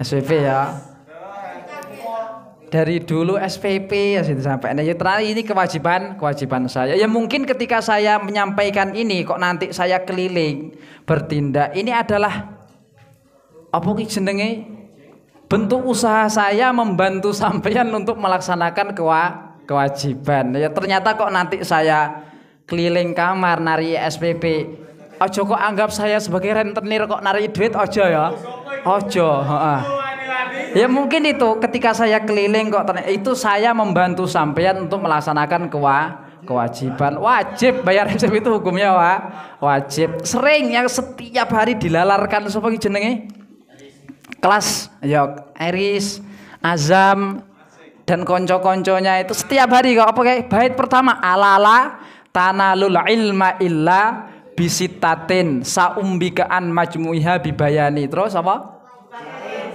SPP ya. Dari dulu SPP ya sampai ini kewajiban saya. Ya mungkin ketika saya menyampaikan ini kok nanti saya keliling bertindak, ini adalah apa jenenge? Bentuk usaha saya membantu sampeyan untuk melaksanakan kewajiban. Ya ternyata kok nanti saya keliling kamar nari SPP. Ojo kok anggap saya sebagai rentenir kok nari duit, ojo ya. Ojo, heeh. Ya mungkin itu ketika saya keliling kok itu saya membantu sampeyan untuk melaksanakan kewajiban. Wajib bayar SPP itu hukumnya wajib. Sering yang setiap hari dilalarkan sapa jenenge? Kelas ya Eris, Azam dan konco-konconya itu setiap hari kok apa kayak bait pertama alala tanalul ilma illa bisitatin saumbikaan majmuiha bibayani. Terus apa?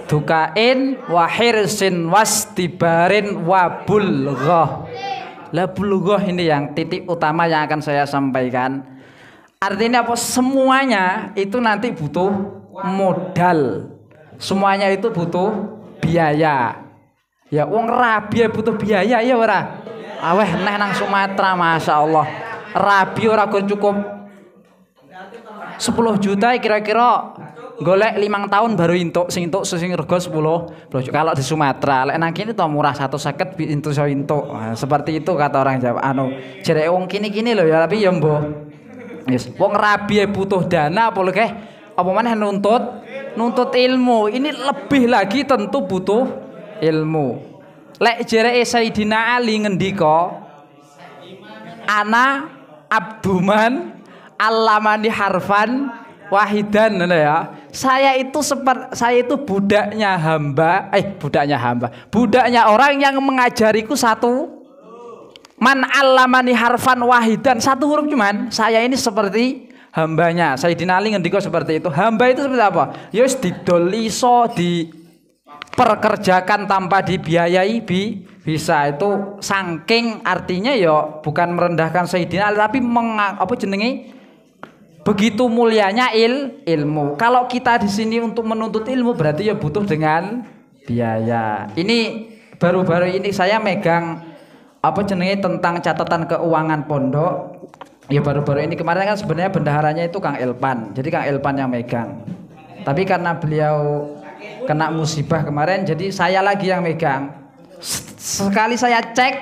Dukain wa hirsin wastibarin wa bulghah. La bulghah ini yang titik utama yang akan saya sampaikan. Artinya apa? Semuanya itu nanti butuh modal. Semuanya itu butuh biaya. Ya wong rabi butuh biaya ya ora. Aweh neh nang Sumatera Masya Allah. Rabi ora cukup 10 juta kira-kira golek 5 tahun baru entuk sing rego 10. Kalau di Sumatera lek nang kene to murah 150 entuk iso entuk. Nah, seperti itu kata orang Jawa. Jereke wong kini-kini lho ya tapi ya mbah. Yes. Wong rabi butuh dana apa lho apa maneh nuntut ilmu. Ini lebih lagi tentu butuh ilmu. Lek jereke Sayyidina Ali ngendika ana abduman allamani harfan wahidan ya. Saya itu budaknya orang yang mengajariku satu. Man allamani harfan wahidan, satu huruf cuman. Saya ini seperti hambanya. Sayyidina Ali ngendika seperti itu. Hamba itu seperti apa? Ya wis didol iso diperkerjakan tanpa dibiayai bisa. Itu saking artinya ya bukan merendahkan Sayyidina Ali tapi begitu mulianya ilmu. Kalau kita di sini untuk menuntut ilmu berarti ya butuh dengan biaya. Ini baru-baru ini saya megang tentang catatan keuangan pondok. Ya baru-baru ini kemarin kan sebenarnya bendaharanya itu Kang Elpan. Jadi Kang Elpan yang megang. Tapi karena beliau kena musibah kemarin jadi saya lagi yang megang. Sekali saya cek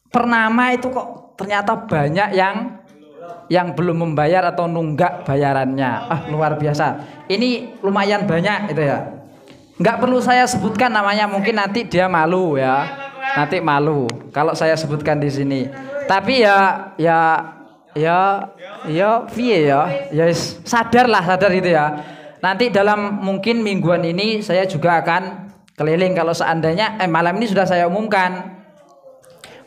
pernama itu kok ternyata banyak yang belum membayar atau nunggak bayarannya. Luar biasa. Ini lumayan banyak itu ya. Nggak perlu saya sebutkan namanya, mungkin nanti dia malu ya. Nanti malu kalau saya sebutkan di sini. Tapi ya sadar itu ya. Nanti dalam mungkin mingguan ini saya juga akan keliling. Kalau seandainya malam ini sudah saya umumkan.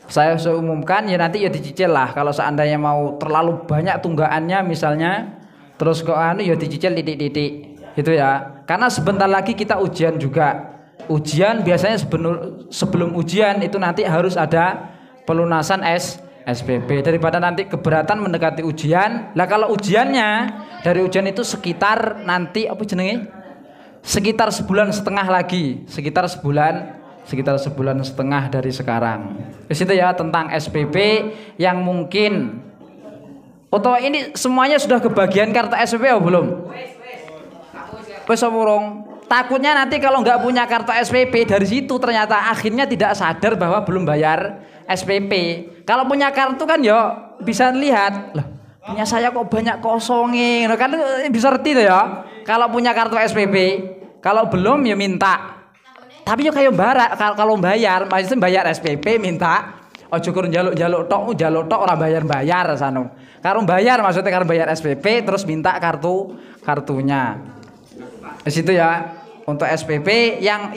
Saya umumkan ya nanti ya dicicil lah. Kalau seandainya mau terlalu banyak tunggaannya misalnya, terus kok ya dicicil titik-titik gitu ya. Karena sebentar lagi kita ujian juga. Ujian biasanya sebelum ujian itu nanti harus ada pelunasan SPP daripada nanti keberatan mendekati ujian. Lah kalau ujiannya dari ujian itu sekitar nanti sekitar sebulan setengah lagi, sekitar sebulan setengah dari sekarang. Di situ ya tentang SPP yang mungkin atau ini semuanya sudah kebagian kartu SPP atau belum? Wes urung. Takutnya nanti kalau nggak punya kartu SPP dari situ ternyata akhirnya tidak sadar bahwa belum bayar SPP. Kalau punya kartu kan ya bisa lihat, loh punya saya kok banyak kosongnya, kan bisa ngerti tuh ya. Kalau punya kartu SPP, kalau belum ya minta. Tapi yo kayak kalau bayar, maksudnya bayar SPP minta. Ojo kurang jaluk tok orang bayar sanu. Karo bayar maksudnya karo bayar SPP terus minta kartunya. Di situ ya untuk SPP yang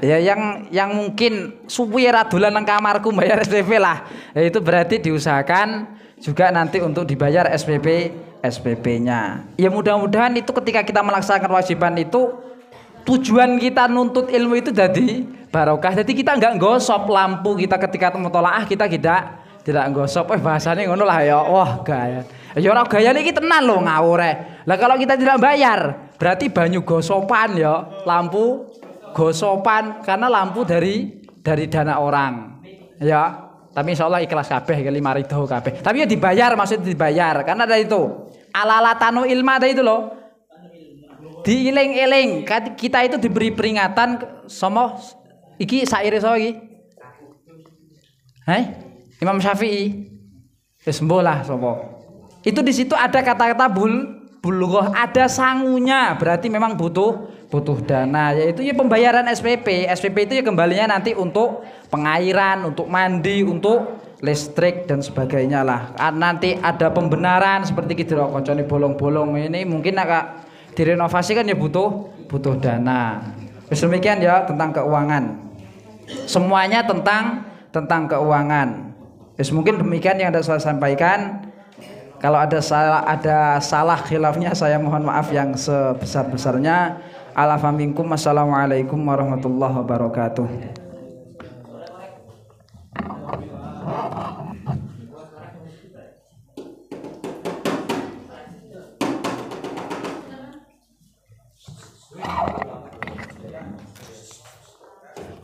Ya yang mungkin suwi ra dolan nang kamarku bayar SPP lah. Ya itu berarti diusahakan juga nanti untuk dibayar SPP-nya. Ya mudah-mudahan itu ketika kita melaksanakan kewajiban itu tujuan kita nuntut ilmu itu jadi barokah. Jadi kita enggak gosop lampu kita ketika mutolaah kita tidak gosop. Bahasanya ngono lah ya. Wah, gaya. Ya ora gayane iki tenan lho ngawur. Lah kalau kita tidak bayar, berarti banyu gosopan ya, lampu gosopan karena lampu dari dana orang. Ya. Tapi insyaallah ikhlas kabeh kelima ridho kabeh. Tapi ya dibayar, maksudnya dibayar karena ada itu. Alalatanu ilma ada itu loh. Diiling-iling kita itu diberi peringatan sama iki saire sapa iki? Imam Syafi'i. Wis mbolah sapa? Itu di situ ada kata-kata bulghah, ada sangunya, berarti memang butuh dana, yaitu ya pembayaran SPP. SPP itu ya kembalinya nanti untuk pengairan, untuk mandi, untuk listrik dan sebagainya lah. Nanti ada pembenaran seperti kita koncone bolong-bolong ini mungkin agak direnovasi kan ya butuh dana. Demikian ya tentang keuangan. Semuanya tentang keuangan. Mungkin demikian yang ada saya sampaikan. Kalau ada salah khilafnya saya mohon maaf yang sebesar-besarnya. Alafa minkum. Assalamualaikum warahmatullahi wabarakatuh.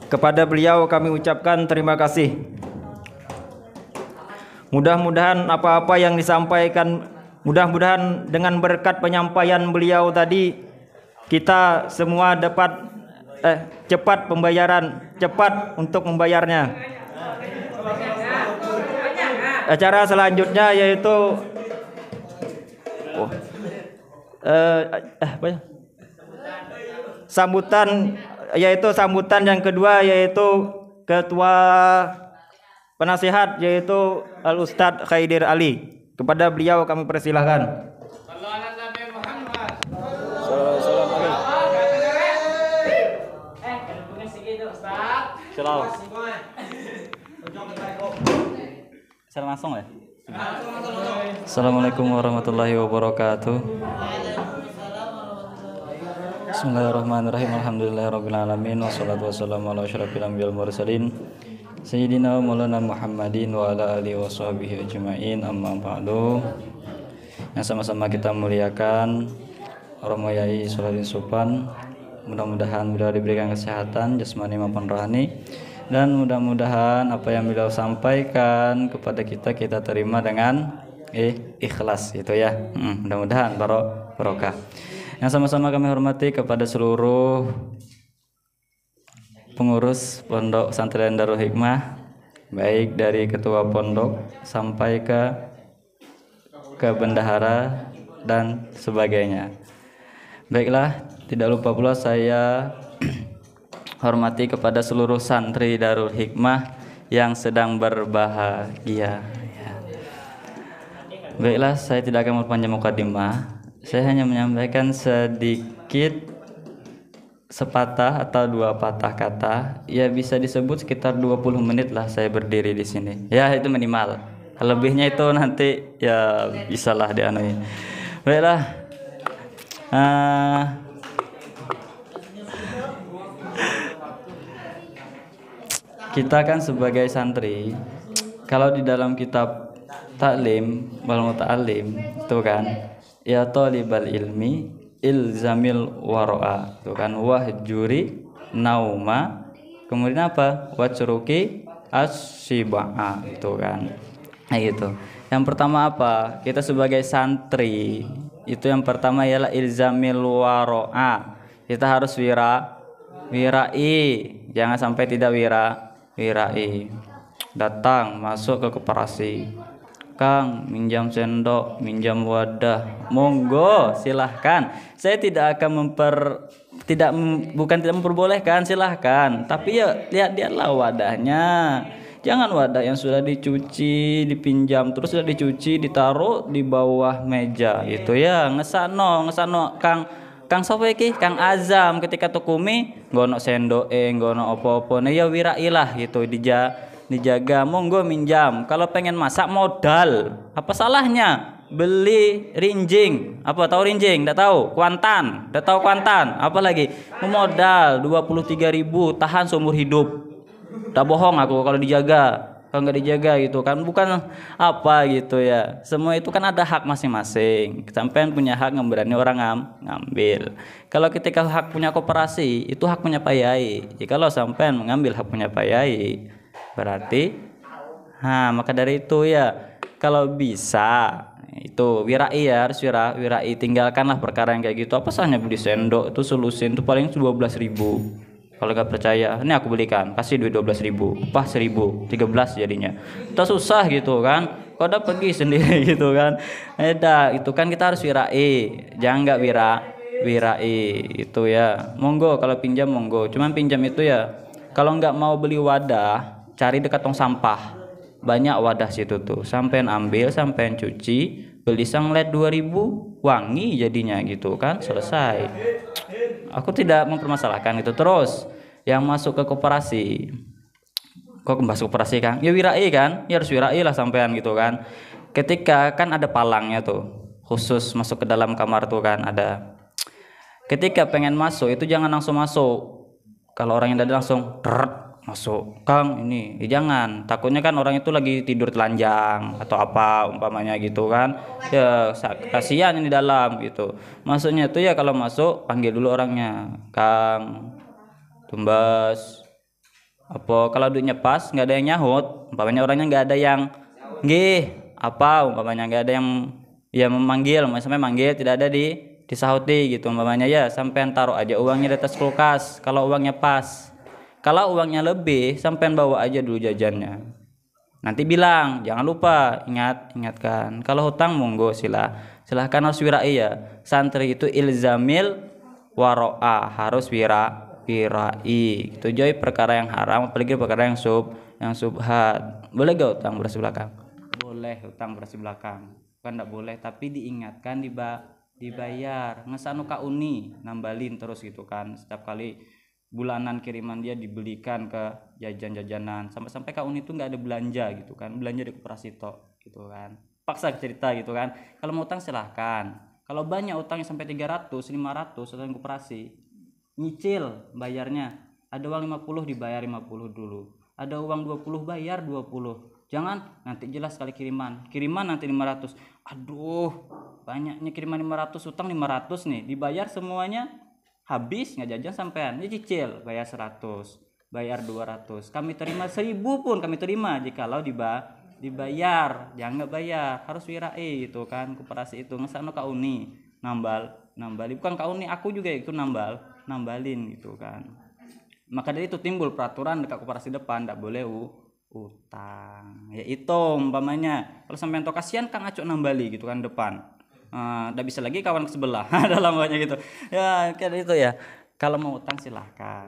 Kepada beliau kami ucapkan terima kasih. Mudah-mudahan apa-apa yang disampaikan, mudah-mudahan dengan berkat penyampaian beliau tadi kita semua dapat cepat untuk membayarnya. Acara selanjutnya yaitu sambutan yang kedua yaitu ketua penasihat yaitu Al Ustadz Khaidir Ali. Kepada beliau kami persilahkan. Langsung ya. Assalamualaikum warahmatullahi wabarakatuh. Bismillahirrahmanirrahim. Alhamdulillahirabbil alamin wassalatu wassalamu ala asyrofil anbiya'il mursalin Sayyidina Maulana Muhammadin wa ala alihi washabihi ajma'in, amma ba'du. Yang sama-sama kita muliakan Romo Yai Solahuddin Sopan. Mudah-mudahan beliau diberikan kesehatan jasmani maupun rohani, dan mudah-mudahan apa yang beliau sampaikan kepada kita terima dengan ikhlas itu ya. Mudah-mudahan barokah. Yang sama-sama kami hormati kepada seluruh pengurus Pondok Pesantren Darul Hikmah, baik dari ketua pondok sampai ke bendahara dan sebagainya. Baiklah, tidak lupa pula saya hormati kepada seluruh santri Darul Hikmah yang sedang berbahagia. Baiklah, saya tidak akan memperpanjang mukadimah. Saya hanya menyampaikan sedikit sepatah atau dua patah kata. Ya bisa disebut sekitar 20 menit lah saya berdiri di sini. Ya itu minimal. Lebihnya itu nanti ya bisalah dianuin. Baiklah. Kita kan sebagai santri, kalau di dalam kitab taklim wal muta'allim itu kan, ya talibal ilmi ilzamil wara'a, itu kan, wahjuri nauma, kemudian apa, wacruki asyiba'a, itu kan. Nah gitu. Yang pertama apa? Kita sebagai santri itu yang pertama ialah ilzamil wara'a. Kita harus wirai, jangan sampai tidak wirai. Datang masuk ke koperasi, Kang, minjam sendok, minjam wadah, monggo silahkan. Saya tidak akan bukan tidak memperbolehkan, silahkan. Tapi ya lihatlah wadahnya. Jangan wadah yang sudah dicuci, dipinjam, terus sudah dicuci, ditaruh di bawah meja. Itu ya, ngesano Kang, Kang sapa iki? Kang Azam ketika tukumi nggono sendoke, nggono apa-apa. Nah ya wirailah gitu dijaga. Monggo minjam. Kalau pengen masak modal. Apa salahnya? Beli rinjing. Apa tahu rinjing? Enggak tahu. Kuantan. Enggak tahu kuantan. Apa lagi? Modal 23.000 tahan seumur hidup. Tak bohong aku kalau dijaga. Kalau nggak dijaga gitu kan bukan apa gitu ya, semua itu kan ada hak masing-masing. Sampean punya hak ngeberani orang ngambil. Kalau ketika hak punya koperasi itu hak punya Pak Yai. Kalau sampean mengambil hak punya Pak Yai berarti maka dari itu ya kalau bisa itu wirai ya, harus wirai, tinggalkanlah perkara yang kayak gitu. Apa salahnya beli sendok itu solusin itu paling 12.000. Kalau nggak percaya, ini aku belikan, kasih duit 12.000, upah 1.000, 13 jadinya. Itu susah gitu kan, kau udah pergi sendiri gitu kan. Itu kan kita harus wirai, jangan nggak wirai itu ya. Monggo kalau pinjam monggo, cuman pinjam itu ya. Kalau nggak mau beli wadah, cari dekat tong sampah, banyak wadah situ tuh. Sampean ambil, sampean cuci, beli sanglet 2.000, wangi jadinya gitu kan, selesai. Aku tidak mempermasalahkan itu. Terus yang masuk ke koperasi, kok masuk koperasi Kang? Ya wirai kan, ya harus wirai lah sampean gitu kan. Ketika kan ada palangnya tuh, khusus masuk ke dalam kamar tuh kan ada. Ketika pengen masuk itu jangan langsung masuk. Kalau orang yang ada langsung masuk, Kang ini jangan, takutnya kan orang itu lagi tidur telanjang atau apa umpamanya gitu kan ya, kasihan yang di dalam gitu. Maksudnya itu ya kalau masuk panggil dulu orangnya, Kang tumbas apa, kalau duitnya pas nggak ada yang nyahut umpamanya, orangnya nggak ada yang nggih apa umpamanya, nggak ada yang ya memanggil, sampai manggil tidak ada disahuti gitu umpamanya ya, sampean taruh aja uangnya di atas kulkas kalau uangnya pas. Kalau uangnya lebih, sampean bawa aja dulu jajannya. Nanti bilang, jangan lupa, ingatkan. Kalau hutang monggo silahkan harus wirai ya. Santri itu ilzamil waro'a, harus wirai. Itu jauhi perkara yang haram, apalagi perkara yang subhat. Boleh gak hutang beras belakang? Boleh hutang beras belakang. Bukan enggak boleh, tapi diingatkan dibayar. Ngesanu ka uni, nambalin terus gitu kan. Setiap kali bulanan kiriman dia dibelikan ke jajan-jajanan, sampai Kak Uni itu nggak ada belanja gitu kan, belanja di koperasi tok gitu kan, paksa cerita gitu kan. Kalau mau utang silahkan, kalau banyak utangnya sampai 300, 500 utang koperasi, nyicil bayarnya, ada uang 50 dibayar 50 dulu, ada uang 20 bayar 20, jangan nanti jelas kali kiriman nanti 500, aduh banyaknya kiriman 500, utang 500 nih, dibayar semuanya habis nggak jajan sampean, ini cicil bayar 100, bayar 200, kami terima 1.000 pun kami terima jikalau dibayar, jangan nggak bayar, harus wirai itu kan. Koperasi itu ngesano Kak Uni nambali, bukan Kak Uni, aku juga itu nambalin gitu kan. Maka dari itu timbul peraturan dekat koperasi depan nggak boleh utang ya. Itu umpamanya kalau sampean to kasihan Kang Acok nambali gitu kan depan, nggak bisa lagi kawan ke sebelah dalam banyak gitu ya kayak itu ya. Kalau mau utang silahkan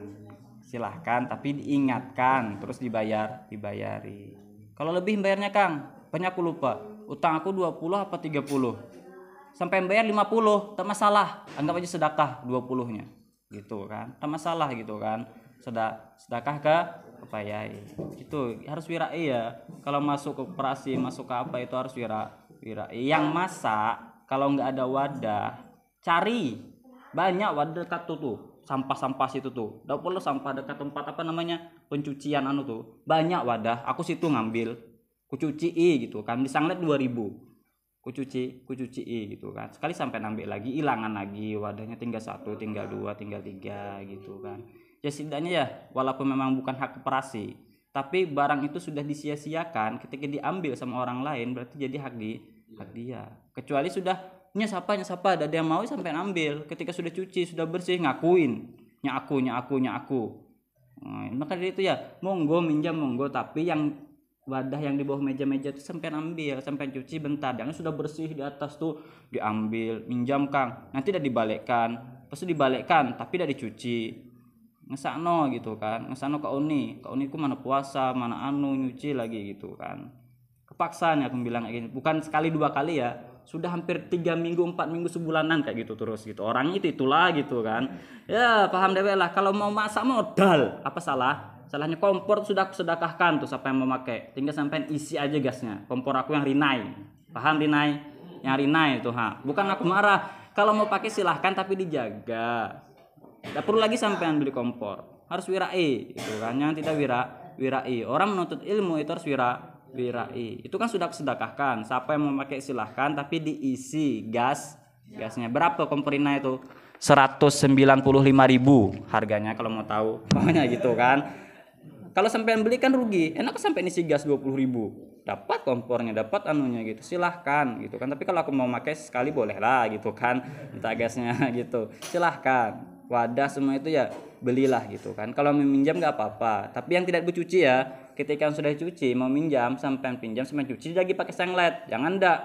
tapi diingatkan terus dibayari. Kalau lebih bayarnya Kang, banyak aku lupa utang aku 20 apa 30, sampai bayar 50 tak masalah, anggap aja sedekah 20-nya gitu kan, tak masalah gitu kan, sedekah ke Yai. Itu harus wirai ya. Kalau masuk ke koperasi, masuk ke apa itu harus wirai. Yang masak kalau nggak ada wadah, cari banyak wadah dekat tuh sampah situ tuh. Nggak perlu sampah dekat tempat apa namanya pencucian tuh. Banyak wadah. Aku situ ngambil, kucuci gitu kan. Di sanglet 2.000, kucuci gitu kan. Sekali sampai nambah lagi, ilangan lagi wadahnya, tinggal 1, tinggal 2, tinggal 3 gitu kan. Ya setidaknya ya, walaupun memang bukan hak koperasi, tapi barang itu sudah disia-siakan ketika diambil sama orang lain, berarti jadi hak dia. Kecuali sudah siapa ada yang mau sampai ambil, ketika sudah cuci sudah bersih ngakuin aku. Maka dari itu ya monggo minjam monggo, tapi yang wadah yang di bawah meja-meja itu sampai ambil, sampai cuci bentar, jangan sudah bersih di atas tuh diambil minjam Kang, nanti udah dibalikkan tapi udah dicuci ngesano gitu kan, ngesano Kak Uni ku mana puasa mana nyuci lagi gitu kan. Kepaksaan ya aku bilang kayak gini, bukan sekali 2 kali ya, sudah hampir 3 minggu 4 minggu sebulanan kayak gitu terus gitu, orangnya itulah gitu kan. Ya paham deh lah, kalau mau masak modal apa salahnya kompor sudah aku sedekahkan tuh siapa yang mau pakai, tinggal sampean isi aja gasnya. Kompor aku yang Rinnai, paham Rinnai, yang Rinnai itu bukan aku marah, kalau mau pakai silahkan tapi dijaga. Tidak perlu lagi sampean beli kompor, harus wirai itu kan, jangan tidak wirai. Orang menuntut ilmu itu harus wirai. Itu kan sudah sedekahkan. Siapa yang mau pakai silahkan tapi diisi gasnya. Berapa kompor Rinnai itu? 195.000 harganya kalau mau tahu. Pokoknya gitu kan. Kalau sampean beli kan rugi. Enak sampai isi gas 20.000. Dapat kompornya, dapat anunya gitu. Silahkan gitu kan. Tapi kalau aku mau pakai sekali boleh lah gitu kan. Minta gasnya gitu. Silahkan. Wadah semua itu ya belilah gitu kan. Kalau meminjam nggak apa-apa. Tapi yang tidak dicuci ya. Ketika sudah cuci mau minjam sampai pinjam sampai cuci lagi pakai senglet, jangan ndak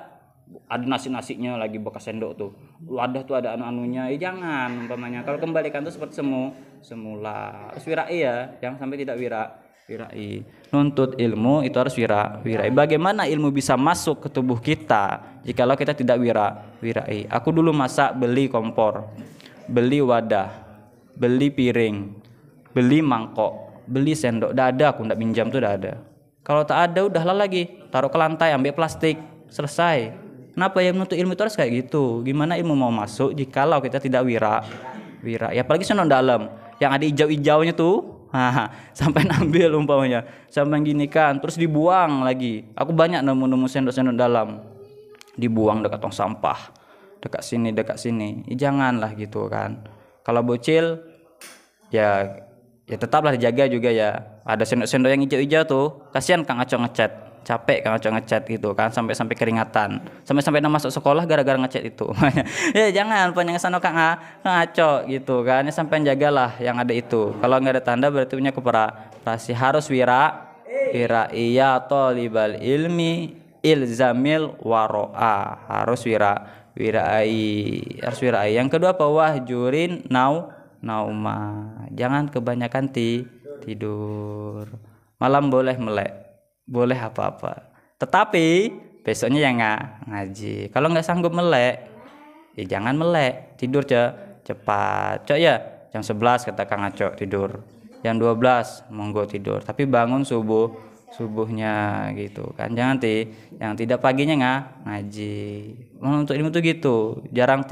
ada nasinya lagi bekas sendok tuh, wadah tuh ada anu-anunya, jangan umpamanya. Kalau kembalikan tuh seperti semula, harus wirai ya, jangan sampai tidak wirai. Nuntut ilmu itu harus wirai. Bagaimana ilmu bisa masuk ke tubuh kita jikalau kita tidak wirai? Aku dulu masak, beli kompor, beli wadah, beli piring, beli mangkok, beli sendok, dah ada, aku ndak pinjam tuh dah ada. Kalau tak ada udahlah lagi, taruh ke lantai, ambil plastik, selesai. Kenapa ya menuntut ilmu itu harus kayak gitu? Gimana ilmu mau masuk jikalau kita tidak wira? Ya apalagi sendok dalam, yang ada hijau-hijaunya tuh, sampai ambil umpamanya, sampai gini kan, terus dibuang lagi. Aku banyak nemu sendok-sendok dalam, dibuang dekat tong sampah, dekat sini. Janganlah gitu kan. Kalau bocil, ya tetaplah dijaga juga ya. Ada sendok-sendok yang hijau-hijau tuh, kasihan Kang Aco ngecat, capek Kang Aco ngecat gitu kan, sampai keringatan, sampai masuk sekolah gara-gara ngecat itu. Ya jangan punya kesana Kang Aco gitu kan, ya sampai jagalah yang ada itu. Kalau nggak ada tanda berarti punya koperasi. Harus wirai ya tolibal ilmi ilzamil waro'a, harus wirai. Yang kedua apa? Wahjurin nauma, jangan kebanyakan tidur. Malam boleh melek, boleh apa-apa, tetapi besoknya yang ngaji. Kalau nggak sanggup melek, ya jangan melek, tidur cepat. Cok ya, jam 11 kata Kang Acok tidur, jam 12 monggo tidur, tapi bangun subuhnya gitu kan. Jangan yang tidak paginya ngaji. Untuk ilmu tuh gitu, jarang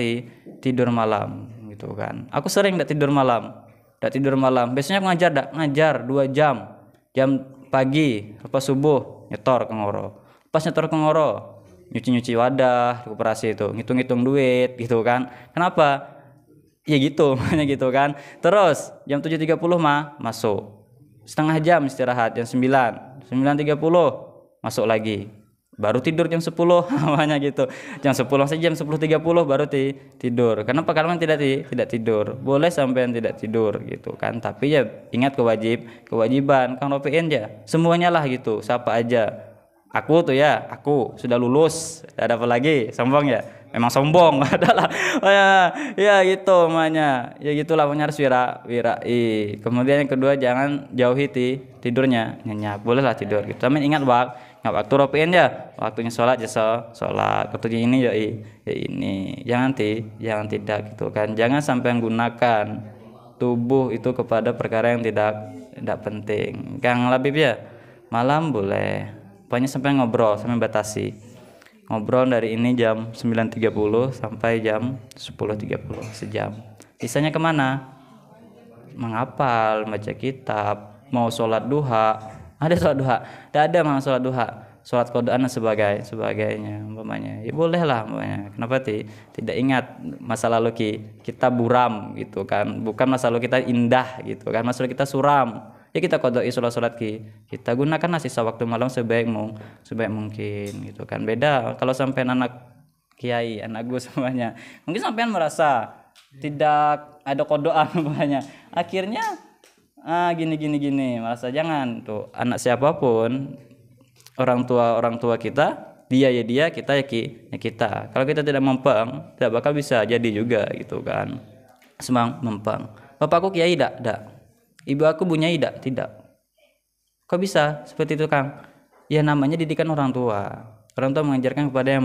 tidur malam gitu kan. Aku sering ndak tidur malam. Biasanya aku ngajar 2 jam pagi lepas subuh nyetor ke ngoro. Pas nyetor ke ngoro nyuci wadah di koperasi itu, ngitung duit gitu kan. Kenapa? Ya gitu, hanya gitu kan. Terus jam 7.30 masuk. Setengah jam istirahat, jam 9.30 masuk lagi. Baru tidur jam 10 namanya gitu. Jam 10 sampai jam 10.30 baru tidur. Kenapa? Karena tidak tidur. Boleh sampean tidak tidur gitu kan. Tapi ya ingat kewajiban Kang Ropiin ya. Semuanya lah gitu. Siapa aja. Aku sudah lulus. Ada apa lagi? Sombong ya? Memang sombong adalah. Ya gitu namanya. Ya gitulah, punya harus wirai. Kemudian yang kedua, jangan jauhi tidurnya, nyenyak. Bolehlah tidur gitu. Tapi ingat waktu Ropiin ya, waktunya sholat ya sholat, waktunya ini ya ini. Jangan tidak gitu kan. Jangan sampai menggunakan tubuh itu kepada perkara yang tidak penting. Kang Labib ya, malam boleh. Pokoknya sampai ngobrol, sampai batasi. Ngobrol dari ini jam 9.30 sampai jam 10.30, sejam. Sisanya kemana? Menghafal, baca kitab, mau sholat duha. Ada sholat duha? Tidak ada memang sholat duha. Sholat qadaan dan sebagainya umpamanya. Ya bolehlah umpamanya. Kenapa tidak ingat masa lalu kita buram gitu kan. Bukan masa lalu kita indah gitu kan. Masa lalu kita suram. Ya kita qadai sholat kita gunakanlah sisa waktu malam sebaik mungkin gitu kan. Beda kalau sampai anak kiai, anak gue semuanya. Mungkin sampean merasa tidak ada qadaan umpamanya. Akhirnya gini merasa. Jangan tuh, anak siapapun, orang tua kita, dia kita kita. Kalau kita tidak mempeng, tidak bakal bisa jadi juga gitu kan. Semang mempeng. Bapakku kiai tidak. Ibu aku bunyai tidak. Kok bisa seperti itu Kang? Ya namanya didikan orang tua. Orang tua mengajarkan kepada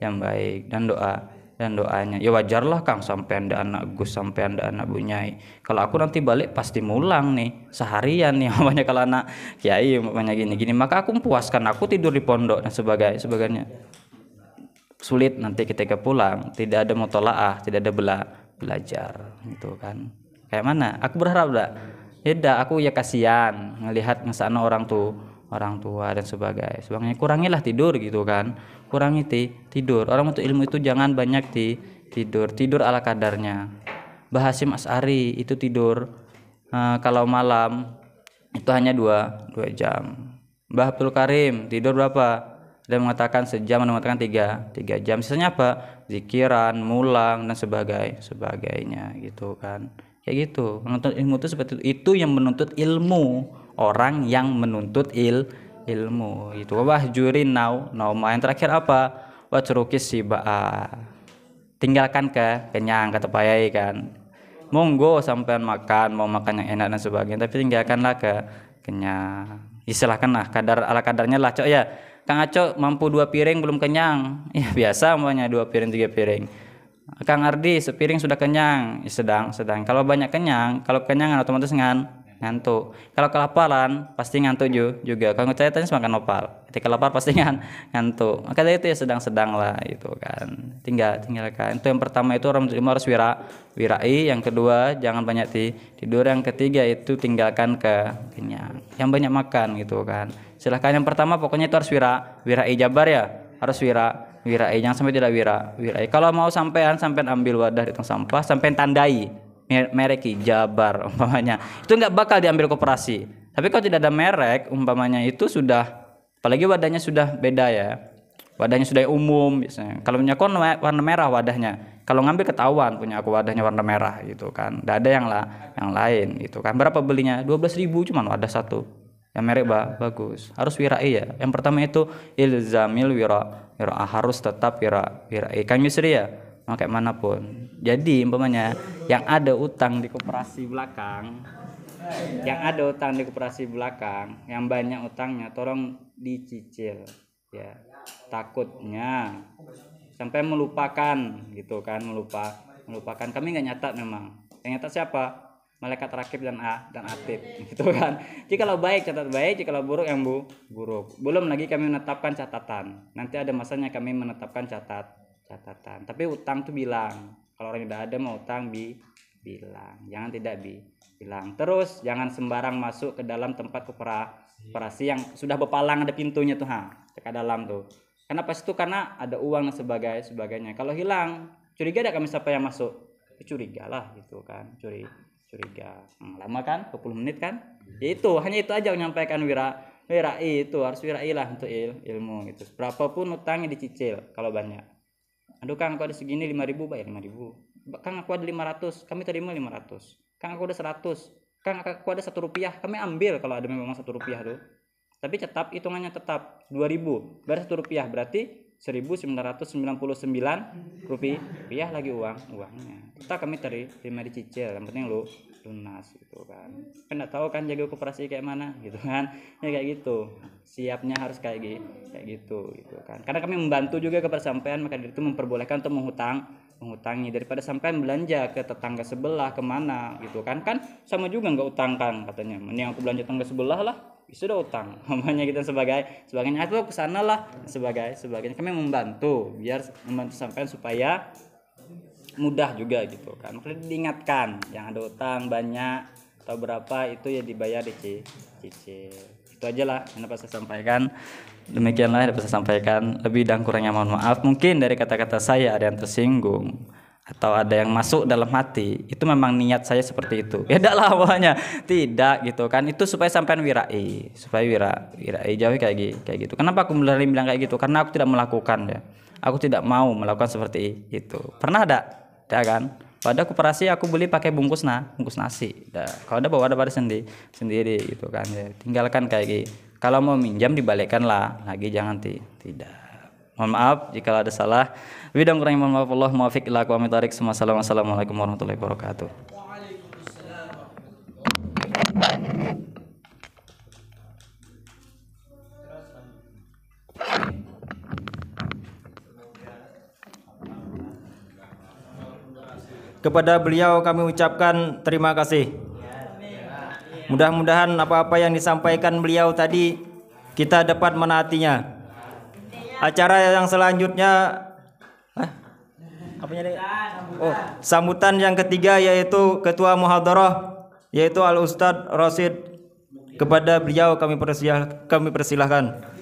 baik dan doanya. Ya wajarlah Kang, sampai anda anak Gus, sampai anda anak Bu Nyai. Kalau aku nanti balik pasti mulang nih seharian nih namanya kalau anak kiai umpamanya gini, maka aku puaskan, aku tidur di pondok dan sebagainya. Sulit nanti ketika pulang, tidak ada mutolaah, tidak ada belajar gitu kan. Kayak mana? Aku berharap aku ya kasihan ngelihat ngesana orang tua dan sebagainya. Kurangilah tidur gitu kan. Kurangi tidur. Orang untuk ilmu itu jangan banyak tidur ala kadarnya. Mbah Hasyim Asy'ari itu tidur kalau malam itu hanya 2 jam. Mbah Abdul Karim tidur berapa? Ada mengatakan sejam, ada mengatakan 3 jam. Sisanya apa? Zikiran, mulang dan sebagainya gitu kan. Kayak gitu. Menuntut ilmu itu seperti itu yang menuntut ilmu. Orang yang menuntut ilmu itu wahjurin nauma. Yang terakhir apa? Wacrukis sibaa. Tinggalkan kenyang, kata payai kan. Monggo sampean makan, mau makan yang enak dan sebagainya, tapi tinggalkanlah kenyang. Istilahkanlah ala kadarnya lah, Cok ya. Kang Acok mampu 2 piring belum kenyang. Ya biasa umpamanya 2 piring 3 piring. Kang Ardi sepiring sudah kenyang, ya, sedang. Kalau banyak kenyang, kalau kenyangan otomatis ngantuk. Kalau kelaparan pasti ngantuk juga. Kalau saya tanya makan opal. Ketika lapar pasti ngantuk. Maka dari itu ya sedang-sedang lah itu kan. Tinggalkan. Itu yang pertama, itu orang harus wirai. Yang kedua jangan banyak tidur. Yang ketiga itu tinggalkan kenyang. Yang banyak makan gitu kan. Silahkan yang pertama pokoknya itu harus wirai jabar ya. Harus wirai, jangan sampai tidak wirai. Kalau mau sampean ambil wadah di tong sampah, sampean tandai merek Jabar umpamanya. Itu enggak bakal diambil koperasi. Tapi kalau tidak ada merek umpamanya itu sudah, apalagi wadahnya sudah beda ya. Wadahnya sudah umum biasanya. Kalau punya kon warna merah wadahnya. Kalau ngambil ketahuan punya aku wadahnya warna merah gitu kan. Enggak ada yang lain gitu kan. Berapa belinya? 12.000 cuma wadah satu. Yang merek bagus. Harus wirai ya. Yang pertama itu ilzamil wira harus tetap wirai. Kang Yusri ya. Kayak manapun. Jadi umpamanya yang ada utang di koperasi belakang, yang banyak utangnya tolong dicicil ya. Takutnya sampai melupakan gitu kan, melupakan. Kami nggak nyatat memang. Yang nyatat siapa? Malaikat rakib dan atid gitu kan. Jikalau baik catat baik, jikalau buruk yang buruk. Belum lagi kami menetapkan catatan. Nanti ada masanya kami menetapkan catatan. Tapi utang tuh bilang. Kalau orang tidak ada mau utang bilang. Jangan tidak bilang. Terus jangan sembarang masuk ke dalam tempat koperasi yang sudah berpalang ada pintunya tuh ke dalam tuh. Kenapa situ? Karena ada uang dan sebagainya. Kalau hilang, curiga ada kami siapa yang masuk? Curiga lah gitu kan. Curiga. Lama kan? 20 menit kan? Ya itu, hanya itu aja menyampaikan wirai itu harus wirai lah untuk ilmu gitu. Berapapun utangnya dicicil kalau banyak. Aduh Kang, aku ada segini 5.000, bayar 5.000. Kang, aku ada 500, kami terima 500. Kang, aku ada 100. Kang, aku ada 1 rupiah, kami ambil kalau ada memang 1 rupiah tuh. Tapi tetap hitungannya tetap 2.000. Bayar 1 rupiah berarti 1.999 rupiah lagi uangnya. Tetap kami terima dicicil, yang penting lu lunas gitu kan. Kan enggak tahu kan jaga koperasi kayak mana gitu kan. Ya kayak gitu. Siapnya harus kayak gitu kan. Karena kami membantu juga kepada sampean, maka itu memperbolehkan untuk mengutangi daripada sampean belanja ke tetangga sebelah kemana gitu kan. Kan sama juga enggak utang kan katanya. Mending aku belanja tetangga sebelah lah. Sudah utang, namanya kita sebagainya itu kesana lah sebagainya. Kami membantu sampean supaya mudah juga gitu kan. Makanya diingatkan yang ada utang banyak atau berapa itu ya dibayar dicicil. Itu aja lah yang dapat saya sampaikan. Demikianlah yang dapat saya sampaikan. Lebih dan kurangnya mohon maaf. Mungkin dari kata-kata saya ada yang tersinggung atau ada yang masuk dalam hati, itu memang niat saya seperti itu. Ya enggak lah pokoknya. Tidak gitu kan. Itu supaya sampean wirai, jauhi kayak gitu. Kenapa aku bilang kayak gitu? Karena aku tidak melakukan ya. Aku tidak mau melakukan seperti itu. Pernah ada? Ya kan? Pada koperasi aku beli pakai bungkus nasi. Kalau ada bawa pada sendiri gitu kan. Ya, tinggalkan kayak gitu. Kalau mau minjam dibalikkanlah lagi, jangan tidak. Mohon maaf jika ada salah. Bidang kurang mohon maaf. Allah muwaffiq ila aqwamit thoriq. Wassalamualaikum warahmatullahi wabarakatuh. kepada beliau kami ucapkan terima kasih. Mudah-mudahan apa-apa yang disampaikan beliau tadi kita dapat menaatinya. Acara yang selanjutnya sambutan yang ketiga yaitu Ketua Muhadarah yaitu Al Ustadz Rasid. Kepada beliau kami persilahkan.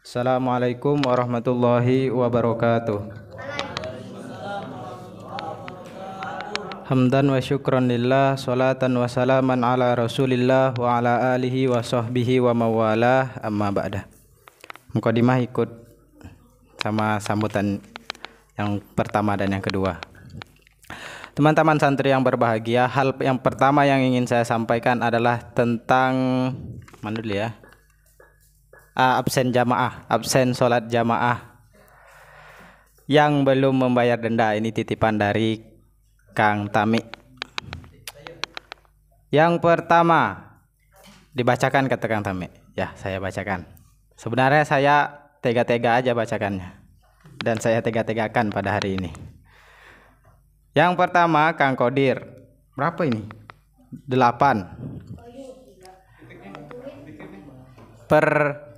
Assalamualaikum warahmatullahi wabarakatuh. Hamdan wa syukran lillah, salatan wa salaman ala rasulillah wa ala alihi wa sahbihi wa mawalah, amma ba'dah. Mukadimah ikut sama sambutan yang pertama dan yang kedua. Teman-teman santri yang berbahagia, hal yang pertama yang ingin saya sampaikan adalah tentang mana dulu ya? Absen jamaah, absen sholat jamaah yang belum membayar denda. Ini titipan dari Kang Tami. Yang pertama dibacakan kata Kang Tami. Ya, saya bacakan. Sebenarnya saya tega-tega aja bacakannya, dan saya tega-tegakan pada hari ini. Yang pertama Kang Kodir. Berapa ini? 8 per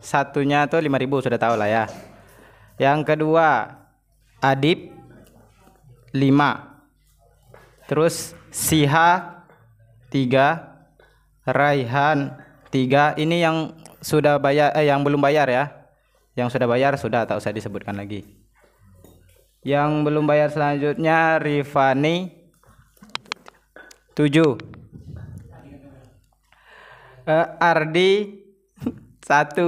satunya tuh 5.000, sudah tahu lah ya. Yang kedua Adib 5, terus Siha 3, Raihan 3. Ini yang sudah bayar, yang belum bayar ya. Yang sudah bayar sudah, tak usah disebutkan lagi. Yang belum bayar selanjutnya Rifani 7, Ardi 1.